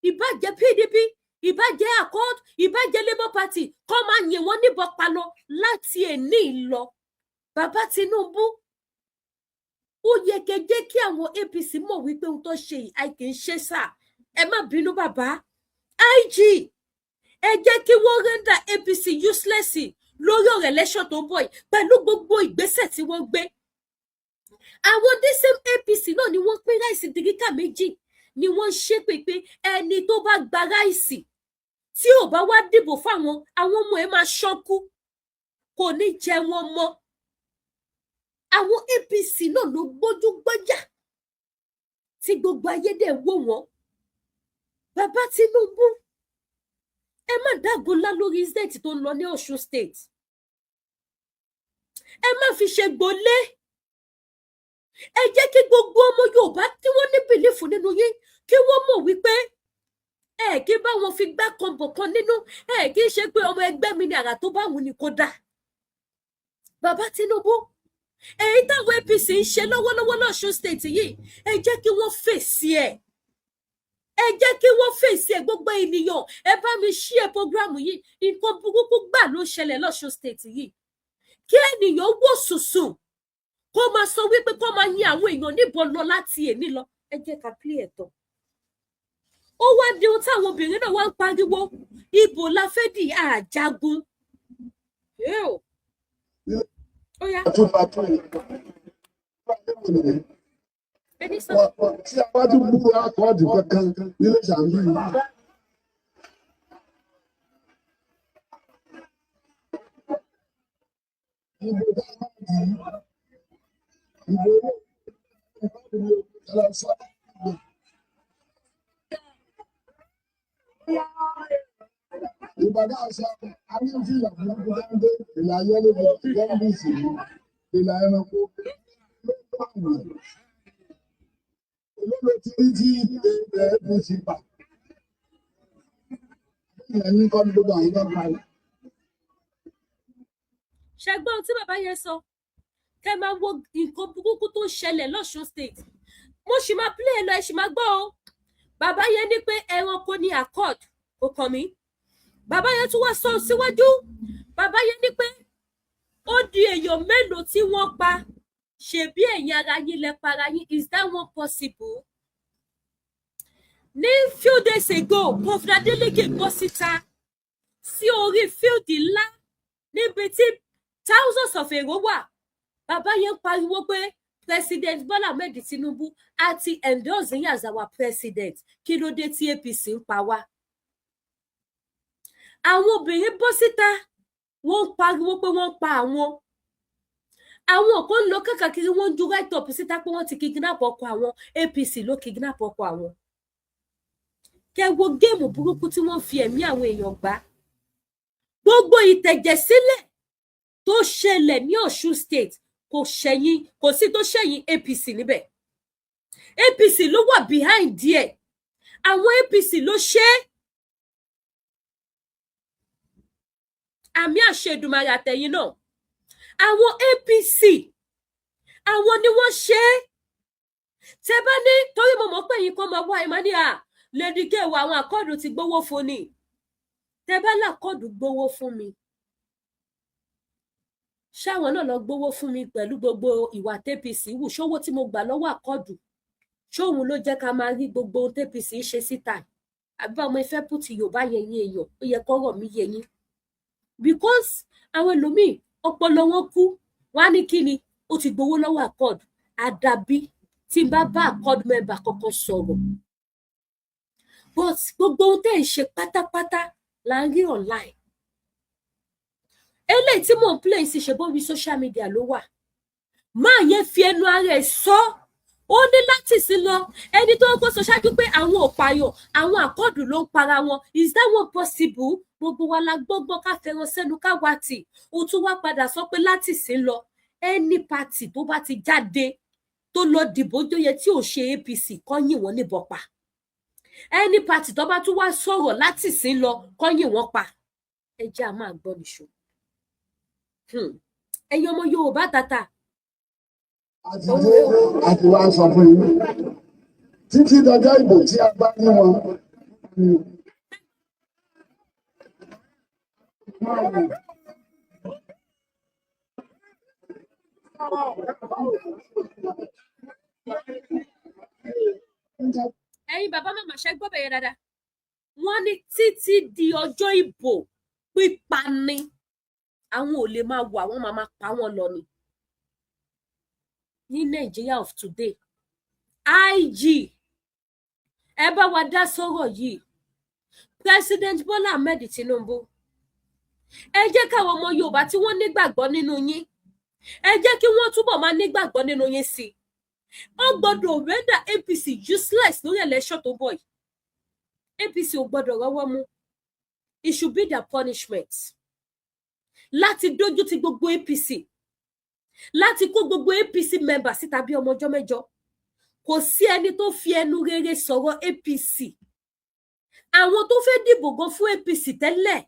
ìbàjẹ́ PDP, ìbàjẹ́ Accord, ìbàjẹ́ Labour Party, kọ́ máa yìn wọ́n níbọn pa lọ láti èní lọ. Bàbá Tinubu, ó yẹ kẹ́ jẹ́ kí àwọn APC mọ̀ wípé ohun tó ṣe yìí àì kì í ṣe sà. Ẹ má bínú bàbá. IG, ẹ jẹ́ kí wọ́n render APC useless lórí ọ̀rọ̀ election tó ń bọ̀ yìí pẹ̀lú gbogbo ìgbésẹ̀ tí wọ́n gbé. Àwọn same APC náà ni wọ́n pín ráìsì dìríkà méjì, ni wọ́n ṣépè pé ẹni tó bá gba ráìsì tí ò bá wá dìbò fáwọn, àwọn ọmọ ẹ máa ṣọ́kú, kò ní jẹ wọn mọ́. Àwọn APC náà ló gbójú gbọ́jà tí gbogbo ayé dẹ̀ wò wọ́n. Bàbá Tinubu, ẹ má dágunlá lórí state tó ń lọ ní Ọ̀ṣun State. Ẹ má fi ṣe gbolé. Ẹ jẹ́ kí gbogbo ọmọ Yorùbá tí wọ́n ní bìlífù nínú yín kí wọ́n mọ̀ wípé kí bá wọn fi gbá kan bọ̀ kan nínú kí ṣe pé ọmọ ẹgbẹ́ mi ní àrà tó bá wù ní kó dá. Bàbá Tinubu èyí táwọn APC ń ṣe lọ́wọ́lọ́wọ́ l'Ọ̀ṣun state yìí ẹ jẹ́ kí wọ́n fèsì ẹ̀. Ẹ jẹ́ kí wọ́n fèsì ẹ̀ gbogbo ènìyàn ẹ bá mi share programu yìí nǹkan burúkú gbà ló ṣẹlẹ̀ l'Ọ̀ṣun state yìí. Kí ènìyàn wò sùsùn kó máa sọ wípé kó máa yin àwọn èèyàn níbọn lọ láti èní lọ ẹ jẹ́ ká play ẹ̀ tán. Ó wá di ohun táwọn obìnrin náà wá ń pariwo ibo la fẹ́ di àjagun. Ó yá. Ẹni sọ. Tí a bá tún búrú akọ́ọ̀dù kankan nílé ṣàǹdí yìí. Ìbò dáhùn ìbò Ìbàdàn àṣà ànífìlà burúkú dáńdé ìlà ayẹlẹ gẹmbìsì ìlà ẹranko olóòlò tí tí APC pa ẹni kọ́ ní gbogbo àwọn ọgbà rẹ̀. Ṣẹgbọn tí bàbá yẹn sọ kẹ máa wo nǹkan burúkú tó ń ṣẹlẹ̀ l'Ọ̀ṣun state mo sì máa play ẹ lọ ẹ sì máa gbọ́ o. Bàbá yẹn ní pé ẹranko ní accord kò kàn mí. Bàbá yẹn tún wá sọ síwájú bàbá yẹn ní pé ó di èèyàn mélòó tí wọ́n pa ṣebí ẹ̀yin ara yín lẹ para yín is that one possible? Ní few days ago Governor Adeleke bọ́ síta sí orí fíìdì ńlá níbi tí thousands of èrò wà. Bàbá yẹn pariwo pé President Bola Ahmed Tinubu àti endorse yín as our president kí ló dé tí APC ń pa wá. Àwọn obìnrin bọ́ síta wọ́n ń pariwo pé wọ́n pa àwọn kan lọ káàkiri wọ́n ń ju right up síta pé wọ́n ti kidnap ọkọ àwọn APC ló kidnap ọkọ àwọn. Kẹ́ wo géèmù burúkú tí wọ́n fi ẹ̀mí àwọn èèyàn gbá. Gbogbo ìtẹ̀jẹ̀sílẹ̀ tó ṣẹlẹ̀ ní Ọ̀ṣun state kò sí tó ṣẹ̀yìn APC níbẹ̀. APC ló wà behind díẹ̀ àwọn APC ló ṣe é. Àmì àṣẹ Èdùmàrè àtẹ̀yìn náà àwọn APC àwọn ni wọ́n ṣe é. Tẹ bá ní torí mo mọ̀ pé yín kan máa wá ìmọ̀ Lady K wa àwọn àkọọdù ti gbowó fún ni. Tẹ bá lákọọdù gbowó fún mi ṣáwọn náà lọ gbowó fún mi pẹ̀lú gbogbo ìwà TPC wù ṣówó tí mo gbà lọ́wọ́ àkọọdù ṣóhun ló jẹ́ ká máa rí gbogbo TPC ṣe síta àbí ọmọ ìfẹ́ pùtì Yorùbá yẹn èèyàn ó yẹ kọ́rọ̀ mi yẹ yín because àwọn ẹlòmíì ọpọlọ wọn kú wá ní kíni ó ti gbowó lọ́wọ́ àkọọdù àdàbí tí n bá àkọọdù mẹ́bà kọ́kọ́ sọ̀rọ̀ but gbogbo ohun tẹ́ ẹ̀ ṣe pátápátá là ń rí online. Eléyìí tí mò ń play sí ṣe bóbi social media ló wà. Máa yẹn fi ẹnu ara ẹ̀ sọ. Ó ní láti sí lọ. Ẹni tó kọ́ sọ ṣáájú pé àwọn ò pààyàn, àwọn àkọọdù ló ń para wọn. Is that one possible? Gbogbo wa la gbọ́gbọ́ ká fẹ́ràn sẹ́nu ká wá tì. Ó tún wá padà sọ pé láti sí lọ. Any party tó bá ti jáde tó lọ dìbò tó yẹ tí ò ṣe APC kọ́ yìn wọ́n níbọn pa. Any party tó bá tún wá sọ̀rọ̀ láti sí lọ kọ́ yìn wọ́n pa. Ẹ jẹ́ a máa gbọ́ nìṣó. Ẹ̀yin ọmọ Yorùbá tata. Àti wá sọ fún yín títí dọjọ́ ìbò tí a bá ní wọn. Ẹ̀yin bàbá màmá ṣe gbọ́ bẹ̀yẹ dáadáa. Wọ́n ní títí di ọjọ́ ìbò pípa ni àwọn ò lè máa wà wọ́n máa pa wọ́n lọ ni. Ní Nàìjíríà of today IG ẹ bá wa dá sọ̀rọ̀ yìí President Bola Ahmed Tinubu ẹ jẹ́ káwọn ọmọ Yorùbá tí wọ́n nígbàgbọ́ nínú yín ẹ jẹ́ kí wọ́n túbọ̀ máa nígbàgbọ́ nínú yín sí i. Wọ́n gbọ́dọ̀ render APC useless lórí election tó bọ̀ yìí. APC ò gbọ́dọ̀ rọ́wọ́ mú. It should be their punishment. Láti dójú ti gbogbo APC láti kó gbogbo APC member síta bí ọmọ ọjọ́ mẹ́jọ kò sí ẹni tó fi ẹnu rere sọ̀rọ̀ APC àwọn tó fẹ́ dìbò gan fún APC tẹ́lẹ̀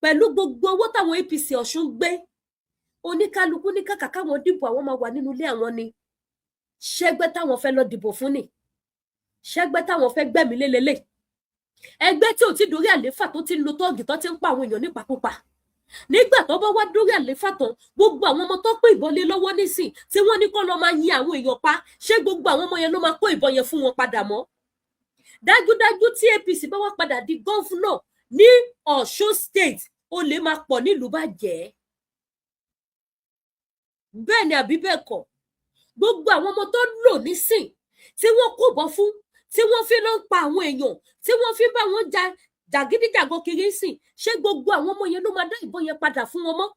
pẹ̀lú gbogbo owó táwọn APC Ọ̀ṣun gbé oníkálukú ní kàkà káwọn dìbò àwọn máa wà nínú ilé àwọn ni ṣẹgbẹ́ táwọn fẹ́ lọ dìbò fún ni ṣẹgbẹ́ táwọn fẹ́ gbẹ̀mí lélẹlẹ ẹgbẹ́ tí ò ti dórí àléfà tó ti ń lo tọ́ọ̀gì tó ti ń pa àwọn èèyàn nípakúpa nígbà tó bá wá dórí àléfà tán gbogbo àwọn ọmọ tó pé ìbọn lé lọ́wọ́ nísìn tí wọ́n ní kó lọ máa yin àwọn èèyàn pa ṣé gbogbo àwọn ọmọ yẹn ló máa kó ìbọn yẹn fún wọn padà mọ́ dájúdájú tí APC bá wá padà di gọ́fúnà ní Ọ̀ṣun state ó lè máa pọ̀ nílùú bàjẹ́ bẹ́ẹ̀ ni àbí bẹ́ẹ̀ kọ́ gbogbo àwọn ọmọ tó lò nísìn tí wọ́n kó bọ́ fún tí wọ́n fi lọ ń pa àwọn èèyàn tí wọ́n fi bá wọn ja jàgídíjàgan kiri sìn ṣé gbogbo àwọn ọmọ yẹn ló máa dá ìbọn yẹn padà fún wọn mọ́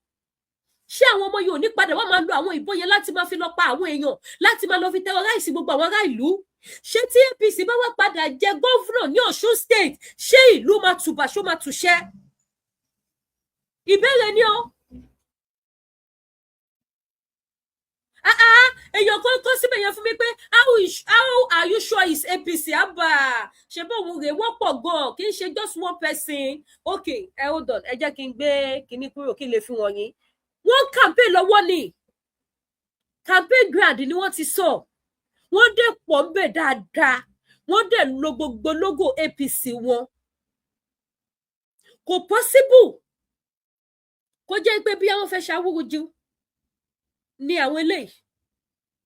ṣé àwọn ọmọ yẹn ò ní padà wọ́n máa lo àwọn ìbọn yẹn láti máa fi lọ pa àwọn èèyàn láti máa lọ fi terrorize gbogbo àwọn ará ìlú ṣé tí APC bá wá padà jẹ gọ́fúnà ní Ọ̀ṣun state ṣé ìlú máa tùbà ṣó máa tùṣẹ́ ìbéèrè ni ó èèyàn kọ́ síbẹ̀ yẹn fún mi pé how are you sure it's APC àbá ṣe bó òun rè wọ́pọ̀ gan kì í ṣe just one person okay hold on ẹ jẹ́ kí n gbé kinní kúrò kí n lè fi wọ̀nyí wọ́n campaign lọ́wọ́ ni campaign ground ni wọ́n ti sọ wọ́n dẹ̀ pọ̀ ń bẹ̀ dáadáa wọ́n dẹ̀ lo gbogbo logo APC wọn kò possible kó jẹ́ pé bí àwọn fẹ́ ṣàwúrú jù ní àwọn eléyìí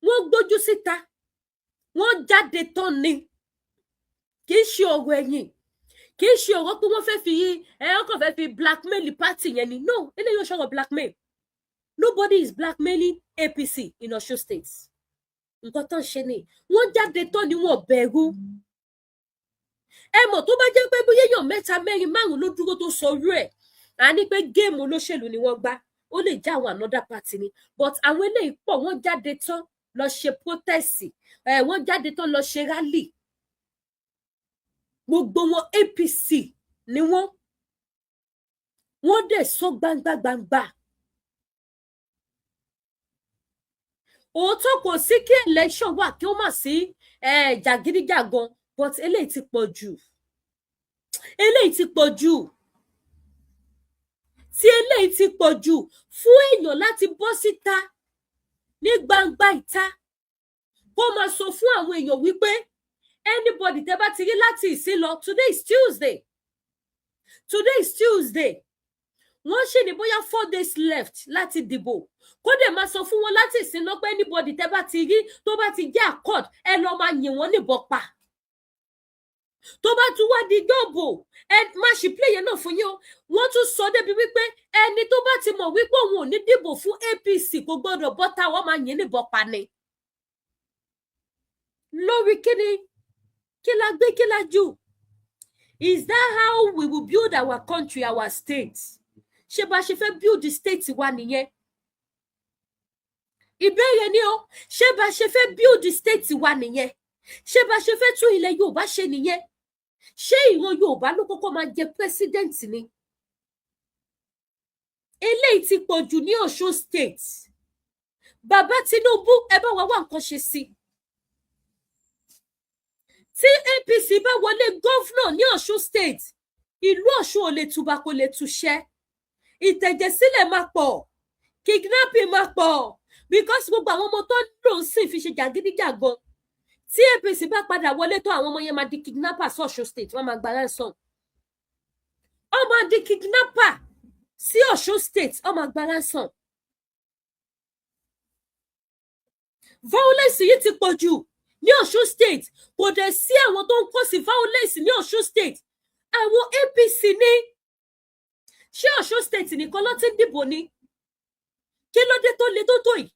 wọ́n gbójú síta wọ́n jáde tán ni kì í ṣe ọ̀rọ̀ ẹ̀yìn kì í ṣe ọ̀rọ̀ pé wọ́n fẹ́ fi ọkàn fẹ́ fi blackmail party yẹn ni no eléyìí ò ṣọ̀rọ̀ blackmail nobody is blackmailing APC in Ọ̀ṣun state nǹkan tán ṣe ni wọ́n jáde tán ni wọ́n bẹ̀rù ẹ mọ̀ tó bá jẹ́ pé bóyá èèyàn mẹ́ta mẹ́rin márùn ló dúró tó sọ orú ẹ̀ à ní pé géèmù olóṣèlú ni wọ́n gbá ó lè já àwọn another party ni but àwọn eléyìí pọ̀ wọ́n jáde tán lọ ṣe protest wọ́n jáde tán lọ ṣe rally gbogbo wọn APC ni wọ́n dẹ̀ sọ gbangba òótọ́ kò sí kí election wà kí ó mà sí jàgídíjàgan but eléyìí ti pọ̀ jù tí eléyìí ti pọ̀ jù fún èèyàn láti bọ́ síta ní gbangba ìta kó máa sọ fún àwọn èèyàn wípé anybody tẹ́ bá ti rí láti ìsín lọ today is Tuesday wọ́n ṣì ní bóyá 4 days left láti dìbò kó dẹ̀ máa sọ fún wọn láti ìsín lọ pé anybody tẹ́ bá ti rí tó bá ti jẹ́ accord ẹ lọ máa yìn wọ́n níbọn pa tó bá tún wá di gbọ́bò ẹ má ṣì play yẹn náà fún yín o wọ́n tún sọ débi wípé ẹni tó bá ti mọ̀ wípé òun ò ní dìbò fún APC kò gbọ́dọ̀ bọ́ta wọ́n máa yìn níbọn pa ni lórí kí la gbé kí la jù is that how we will build our country our state ṣé bá ṣe fẹ́ build the state wa nìyẹn ìbéèrè ni o ṣé bá ṣe fẹ́ build the state wa nìyẹn ṣé bá ṣe fẹ́ tún ilẹ̀ Yorùbá ṣe nìyẹn ṣé ìran Yorùbá ló kọ́kọ́ máa jẹ president ni eléyìí ti pọ̀ jù ní Ọ̀ṣun state bàbá Tinubu ẹ bá wa wá nǹkan ṣe sí tí APC bá wọlé gọ́fúnà ní Ọ̀ṣun state ìlú Ọ̀ṣun ò lè túbà kò lè túṣẹ́ ìtẹ̀jẹ̀sílẹ̀ máa pọ̀ kidnapping máa pọ̀ because gbogbo àwọn ọmọ tó ń lò ń sìn fi ṣe jàgídíjàgan tí APC bá padà wọlé tó àwọn ọmọ yẹn máa di kidnapper sí Ọ̀ṣun state wọ́n máa gba ransom wọ́n máa di kidnapper sí Ọ̀ṣun state wọ́n máa gba ransom violence yìí ti pọ̀ jù ní Ọ̀ṣun state kò dẹ̀ sí àwọn tó ń kó sí violence ní Ọ̀ṣun state àwọn APC ní ṣé Ọ̀ṣun state nìkan ló ti ń dìbò ni kí ló dé tó le tó tó yìí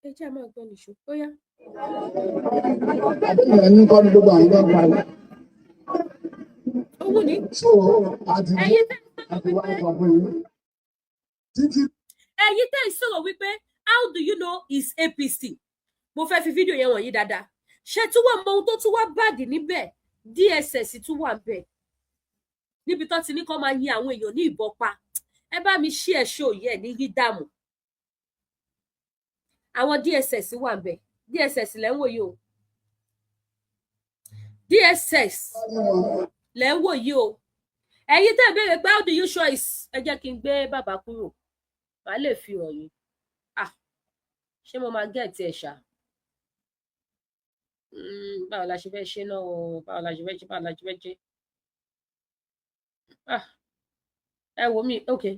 ẹ jẹ́ máa gbọ́ nìṣó ó yá. àbẹ̀yẹ̀ ní kọ́ ní gbogbo àwọn ọgbà parí. owó ni. so àti wá ìkọ̀ fún yín. títí. ẹ̀yin tẹ́ ń sọ̀rọ̀ wípé how do you know is APC mo fẹ́ fi fídíò yẹn wọ̀nyí dáadáa ṣé tí wọ́n mọ ohun tó tún wá bàdì níbẹ̀ DSS tún wà bẹ̀ níbi tó ti ní kó máa yin àwọn èèyàn ní ìbọn pa ẹ bá mi ṣí ẹ̀ṣọ́ yẹ ní rí dààmú àwọn DSS wà bẹ̀ DSS lẹ ń wò yìí o DSS lẹ ń wò yìí o ẹ̀yin tẹ́ béèrè pé how do you show is ẹ jẹ́ kí n gbé bàbá kúrò màá lè fi hàn yín ṣé mo máa gẹ̀ẹ́tì ẹ̀ ṣá báwo la ṣe fẹ́ ṣe náà o báwo la ṣe fẹ́ ṣe ẹ wò mí okay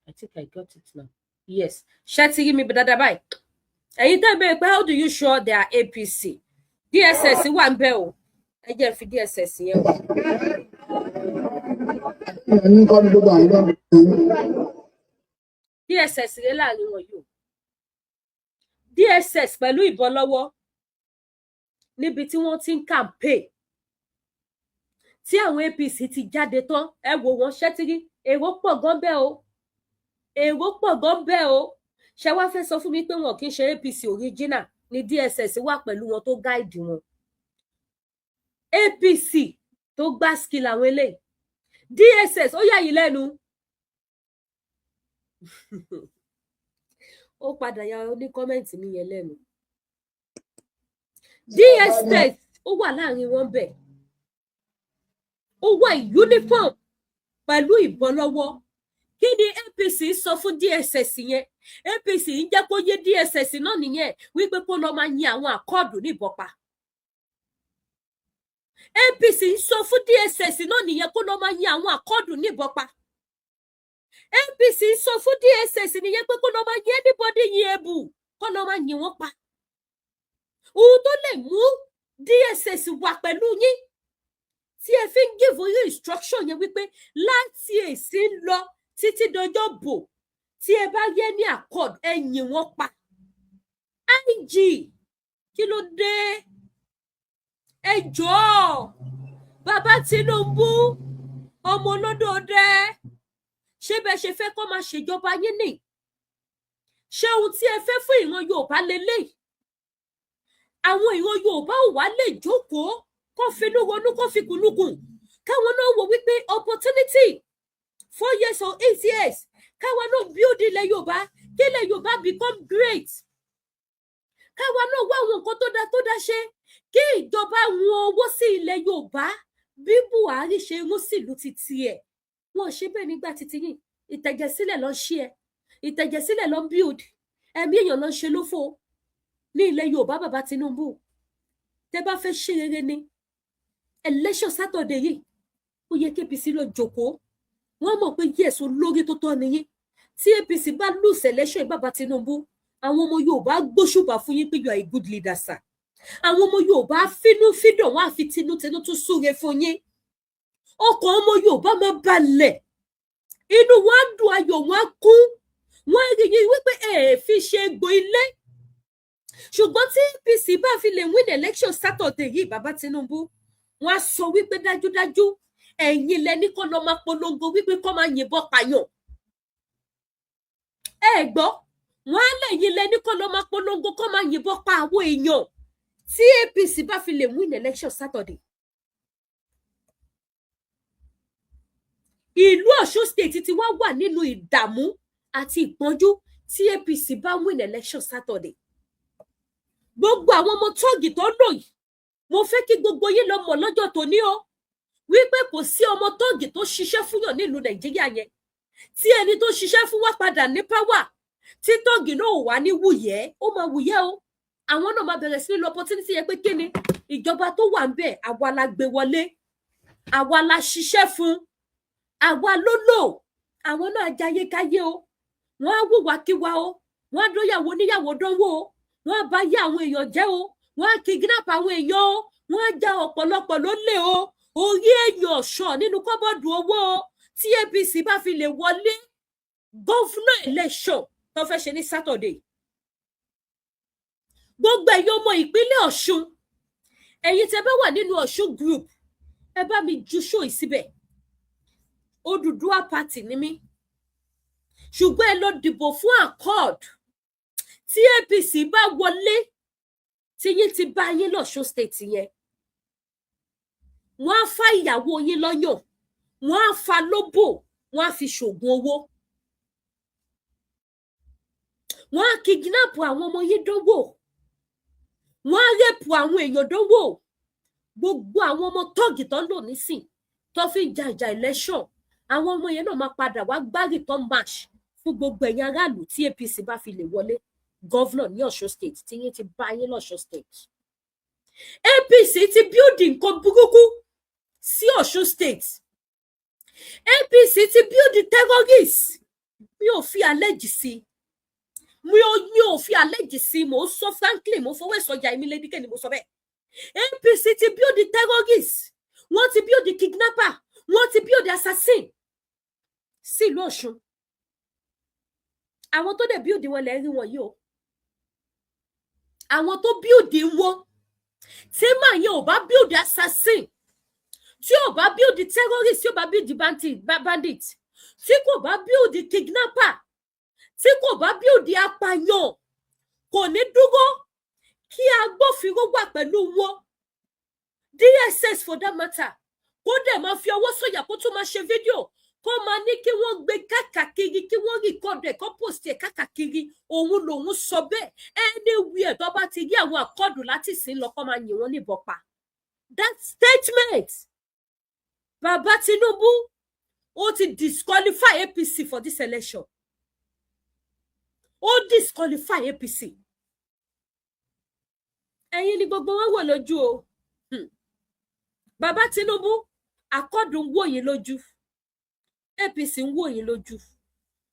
I think I got it now yes ṣé ti rí mi dáadáa báyìí ẹ̀yin tẹ́ béèrè pé how do you show their APC DSS wà ń bẹ̀ o ẹ jẹ́ fi DSS yẹn wò. DSS rẹ láàrin wọn yìí o DSS pẹ̀lú ìbọn lọ́wọ́ níbi tí wọ́n ti ń campaign tí àwọn APC ti jáde tán ẹ wò wọ́n ṣẹ́tírí èrò pọ̀ gan bẹ́ẹ̀ o ṣe wá fẹ́ sọ fún mi pé wọn kì í ṣe APC original ni DSS wà pẹ̀lú wọn tó gáìdì wọn APC tó gbá skill àwọn eléyìí DSS ó yà yín lẹ́nu ó padà ya ní kọ́mẹ́ǹtì mi yẹn lẹ́nu DSS ó wà láàrin wọn bẹ́ẹ̀ ó wà uniform pẹ̀lú ìbọn lọ́wọ́ kí ni APC sọ fún DSS yẹn APC ń jẹ́ kó yé DSS náà nìyẹn wípé kó lọ máa yin àwọn àkọọdù níbọn pa APC sọ fún DSS náà nìyẹn kó lọ máa yin àwọn àkọọdù níbọn pa APC sọ fún DSS nìyẹn pé kó lọ máa yin anybody yin ebu kó lọ máa yin wọn pa ohun tó lè mú DSS wà pẹ̀lú yín tí ẹ fi ń give you instruction yẹn wípé láti èsì lọ títí dọjọ́ bò tí ẹ bá yẹ ní accord ẹ yìn wọ́n pa IG kí ló dé ẹ jọ̀ọ́ bàbá Tinubu ọmọ olódòdẹ ṣé bẹ ṣe fẹ́ kó máa ṣèjọba yín ni ṣé ohun tí ẹ fẹ́ fún ìran Yorùbá lélẹ́yìí àwọn ìran Yorùbá ò wá lè jókòó kó finú ronú kó fi kùnúkùn káwọn náà wò wípé opportunity 4 years or 8 years káwọn náà build ilẹ̀ Yorùbá kí ilẹ̀ Yorùbá become great káwọn náà wá àwọn nǹkan tó dá ṣe kí ìjọba wọn owó sí ilẹ̀ Yorùbá bí Buhari ṣe mú sílùú ti tiẹ̀ wọn ṣe bẹ́ẹ̀ nígbà títí yìí ìtẹ̀jẹ̀sílẹ̀ lọ ṣe ìtẹ̀jẹ̀sílẹ̀ lọ build ẹ̀mí èèyàn lọ ṣe lófo ní ilẹ̀ Yorùbá bàbá Tinubu tẹ́ bá fẹ́ ṣe rere ni election Saturday yìí ó yẹ kí APC lọ jókòó wọ́n mọ̀ pé yes olórí tó tọ́ nìyí tí APC bá lose election bàbá Tinubu àwọn ọmọ Yorùbá gbóṣùbà fún yín pé you are a good leader sir àwọn ọmọ Yorùbá fínú fídọ̀ wọ́n á fi tinútinú tún súre fún yín ọkàn ọmọ Yorùbá máa balẹ̀ inú wọn á dùn ayọ̀ wọn á kún wọn á rí yín wípé fi ṣe egbò ilé ṣùgbọ́n tí APC bá fi lè win election Saturday yìí bàbá Tinubu wọn á sọ wípé dájúdájú ẹ̀yin lẹni kó lọ máa polongo wípé kó máa yìnbọn pààyàn gbọ́ wọn á lẹ́yìn lẹni kó lọ máa polongo kó máa yìnbọn pa àwọn èèyàn tí APC bá fi lè win election Saturday. Ìlú Ọ̀ṣun state ti wá wà nínú ìdààmú àti ìpọ́njú tí APC bá win election Saturday. Gbogbo àwọn ọmọ tóògì tó lò yìí mo fẹ́ kí gbogbo yín lọ mọ̀ lọ́jọ́ tòní o wípé kò sí ọmọ tóògì tó ṣiṣẹ́ fúnyàn nílùú Nàìjíríà yẹn tí ẹni tó ṣiṣẹ́ fún wa padà ní power tí tóògì náà ò wá ní wùyẹ́ ó máa wùyẹ́ o àwọn náà máa bẹ̀rẹ̀ sí ní opportunity yẹn pé kíni ìjọba tó wà ń bẹ̀ àwa la gbé wọlé àwa la ṣiṣẹ́ fún àwa ló lò àwọn náà jayé káyé o wọ́n á wùwàkiwà o wọ́n á dóyàwó níyàwó dánwò o wọ́n á bá yé àwọn èèyàn jẹ́ o wọ́n á kidnap àwọn èèyàn o wọ́n á já ọ̀pọ̀lọpọ̀ lólè o orí èèyàn ọ̀ṣọ́ nínú kọ́bọ̀dù owó o tí APC bá fi lè wọlé governor election tó fẹ́ ṣe ní Saturday. Gbogbo ẹ̀yin ọmọ ìpínlẹ̀ Ọ̀ṣun ẹ̀yin tẹ́ bá wà nínú Ọ̀ṣun group ẹ bá mi ju show síbẹ̀ Odùduwà party ni mí ṣùgbọ́n ẹ lọ dìbò fún accord tí APC bá wọlé tí yín ti bá yín lọ́ṣun state yẹn wọ́n á fa ìyàwó yín lọ́yàn wọ́n á fa lóbò wọ́n á fi ṣògùn owó wọ́n á kidnap àwọn ọmọ yín dánwò wọ́n á rẹ́pù àwọn èèyàn dánwò gbogbo àwọn ọmọ tọ́ọ̀gì tó ń lò nísìn tó fi ń ja ìjà election àwọn ọmọ yẹn náà máa padà wá gbá return match fún gbogbo ẹ̀yin aráàlú tí APC bá fi lè wọlé governor ní Ọ̀ṣun state tí yín ti bá yín lọ́ṣun state APC ti building nǹkan burúkú sí Ọ̀ṣun state APC ti building terrorist mi ò fi àlẹ́jì sí mi ò fi àlẹ́jì sí mo sọ frankly mo fọwọ́ ìsọjà èmi lédíkẹ́ ni mo sọ bẹ́ẹ̀ APC ti building terrorist wọ́n ti building kidnapper wọ́n ti building assassin sí ìlú Ọ̀ṣun àwọn tó dẹ̀ building wọn lẹ́rìí wọn yìí o àwọn tó building wọn tí màá yẹn ò bá building assassin tí ò bá building terrorist tí ò bá building bandit tí kò bá building kidnapper tí kò bá building apààyàn kò ní dúró kí agbófinró wà pẹ̀lú wọn DSS for that matter kó dẹ̀ máa fi ọwọ́ sọ̀yà kó tún máa ṣe fídíò kó máa ní kí wọ́n gbé káàkiri kí wọ́n rìkọ́dù ẹ̀ kó post ẹ̀ káàkiri òun lòun sọ bẹ́ẹ̀ anywhere tó bá ti rí àwọn àkọọ́dù láti sìn lọ kó máa yìn wọ́n níbọn pa that statement bàbá Tinubu ó ti disqualify APC for this election ó disqualify APC ẹ̀yin ni gbogbo wọn wò lójú o bàbá Tinubu àkọọ́dù ń wò yín lójú APC ń wò yín lójú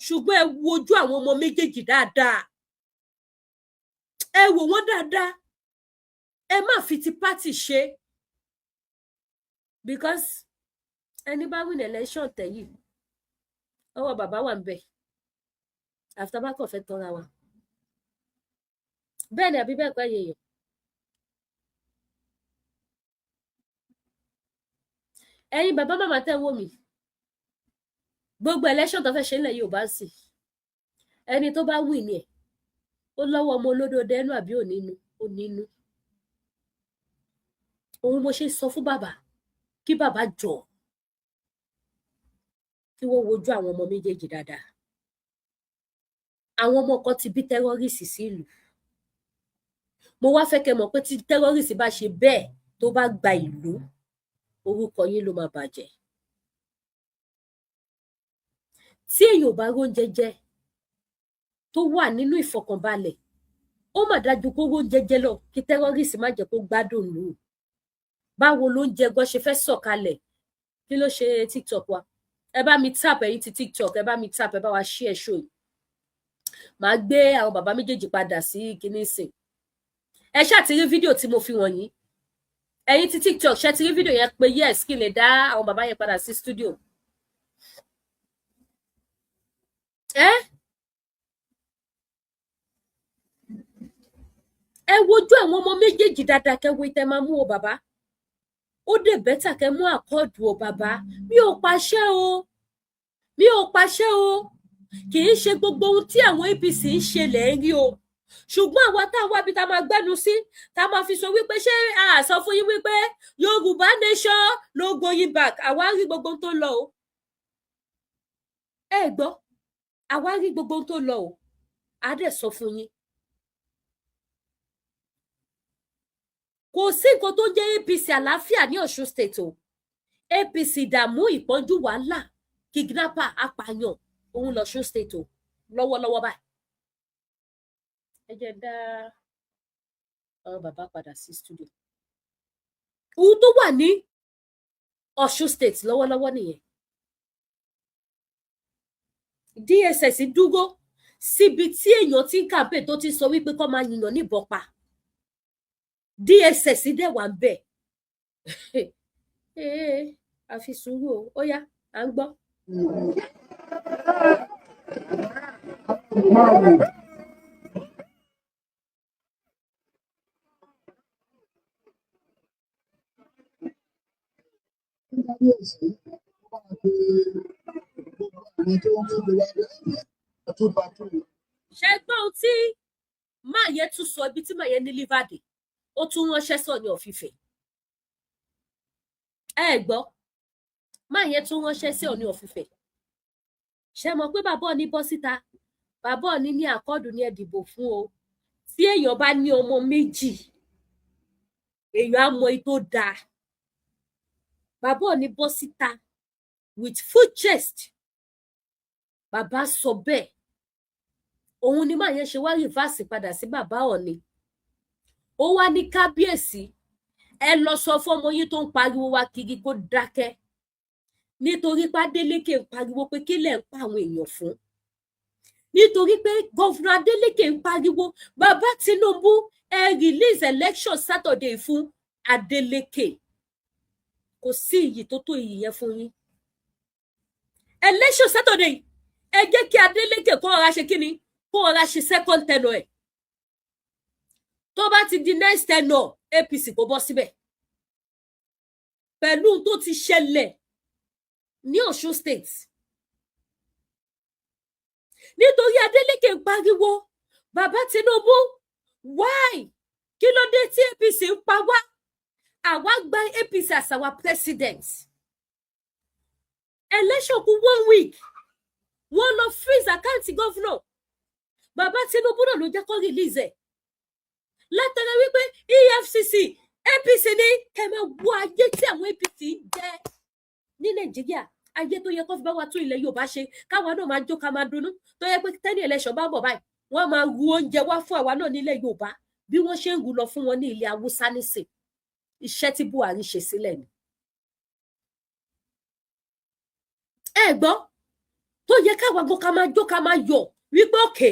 ṣùgbọ́n ẹ wojú àwọn ọmọ méjèèjì dáadáa ẹ wò wọ́n dáadáa ẹ má fi ti party ṣe because ẹni bá win election tẹ̀yìn ọwọ́ bàbá wà ń bẹ̀ after bá kàn fẹ́ tọ́ra wa bẹ́ẹ̀ ni àbí bẹ́ẹ̀ pẹ́ yẹ̀yẹ̀ ẹ̀yin bàbá màmá tẹ́ wò mí gbogbo election tó fẹ́ ṣe nílẹ̀ Yorùbá sí ẹni tó bá win ni ẹ̀ ó lọ́wọ́ ọmọ olódò dẹnu àbí onínú òun mo ṣe sọ fún bàbá kí bàbá jọ kí wọ́n wojú àwọn ọmọ méjèèjì dáadáa àwọn ọmọ kan ti bí tẹ́rọ́rìsì sí ìlú mo wá fẹ́ kẹ́ mọ̀ pé tí tẹ́rọ́rìsì bá ṣe bẹ́ẹ̀ tó bá gba ìlú orúkọ yín ló máa bàjẹ́ tí èèyàn ò bá róúnjẹ jẹ tó wà nínú ìfọ̀kànbalẹ̀ ó mà dájú kó róúnjẹ jẹ lọ kí tẹ́rọ́rìsì má jẹ́ kó gbádùn lù ú báwo ló ń jẹ gan ṣe fẹ́ sọ̀kalẹ̀ kí ló ṣe TikTok wa ẹ bá mi tap ẹ̀yin ti TikTok ẹ bá mi tap ẹ bá wa share show yìí màá gbé àwọn bàbá méjèèjì padà sí kinní sìn ẹ ṣáà ti rí fídíò tí mo fi wọ̀nyí ẹ̀yin ti TikTok ṣe ti rí fídíò yẹn pé yes kí n lè dá àwọn bàbá yẹn padà sí studio ẹ wojú àwọn ọmọ méjèèjì dáadáa kẹwé tẹ máa mú o bàbá ó dé bẹ́tà kẹ mú àkọọdù o bàbá mi ò pàṣẹ o kì í ṣe gbogbo ohun tí àwọn APC ń ṣe lẹ ń rí o ṣùgbọ́n àwa tá a wá bí tá a máa gbẹ́nu sí tá a máa fi sọ wípé ṣé a sọ fún yín wípé Yorùbá nation no going back àwa rí gbogbo ohun tó lọ o ẹ gbọ́ àwa rí gbogbo ohun tó lọ o a dẹ̀ sọ fún yín kò sí nǹkan tó jẹ́ APC àlàáfíà ní Ọ̀ṣun state o APC dààmú ìpọ́njú wàhálà kidnapper apààyàn òun lọ́ṣun state o lọ́wọ́lọ́wọ́ báyìí ẹ jẹ́ dá àwọn bàbá padà sí studio ohun tó wà ní Ọ̀ṣun state lọ́wọ́lọ́wọ́ nìyẹn DSS dúró síbi tí èèyàn ti ń kàmpé tó ti sọ wípé kó máa yìnyàn níbọn pa DSS dẹ̀ wà ń bẹ̀ àfi sùúrù o ó yá à ń gbọ́. ṣe gbọ́ ohun tí máa yẹ tún sọ ibi tí máa yẹ ní livade ó tún ránṣẹ́ sọ ní ọ̀fìfẹ́ ẹ gbọ́ máa yẹ tún ránṣẹ́ sí Ọ̀ọ̀ni ọ̀fìfẹ́ ṣe mọ̀ pé bàbá Ọ̀ọ̀ni bọ́ síta bàbá Ọ̀ọ̀ni ní àkọọ́dù ní ẹ dìbò fún o tí èèyàn bá ní ọmọ méjì èèyàn á mọ èyí tó dáa. Bàbá Ọọ̀ni bọ́ síta with full chest. Bàbá sọ bẹ́ẹ̀. Òun ni máa yẹn ṣe wá rìvásì padà sí bàbá Ọọ̀ni. Ó wá ní kábíyèsí, ẹ lọ sọ fọ́mọ yín tó ń pariwo wá kiri kó dákẹ́. Nítorí pé Adeleke ń pariwo pé kí lẹ̀ ń pa àwọn èèyàn fún. Nítorí pé gọ́vùnà Adeleke ń pariwo, bàbá Tinubu ẹ release election Saturday fún Adeleke. Kò sí iyì tó tó iyì yẹn fún yín. Election Saturday, ẹ jẹ́ kí Adeleke kó ọ̀rá ṣe kíni, kó ọ̀rá ṣe second tenure ẹ̀. Tó bá ti di next tenure, APC kó bọ́ síbẹ̀. Pẹ̀lú tó ti ṣẹlẹ̀ ní Ọ̀ṣun State. Nítorí Adeleke ń pariwo, bàbá Tinubu, why? Kí ló dé tí APC ń pa wá? Àwa gba APC as our president. Election kù 1 week. Wọ́n lọ freeze account governor. Bàbá Tinubu náà ló jẹ́ kó release ẹ̀. Látara wípé EFCC, APC ní kẹ́ máa wo ayé tí àwọn APC jẹ́ ní Nàìjíríà. Ayé tó yẹ kó fi bá wa tún ilẹ̀ Yorùbá ṣe, káwa náà máa jó ká máa dunnú. Tó yẹ pé tẹ́ni election bá bọ̀ báyìí, wọ́n máa ru oúnjẹ wá fún àwa náà nílẹ̀ Yorùbá bí wọ́n ṣe ń rú lọ fún wọn ní ilẹ̀ Haúsá nísìn. Iṣẹ́ tí Buhari ṣe sílẹ̀ ni. Ẹ gbọ́, tó yẹ káwa gan ká máa jó ká máa yọ̀ wípé òkè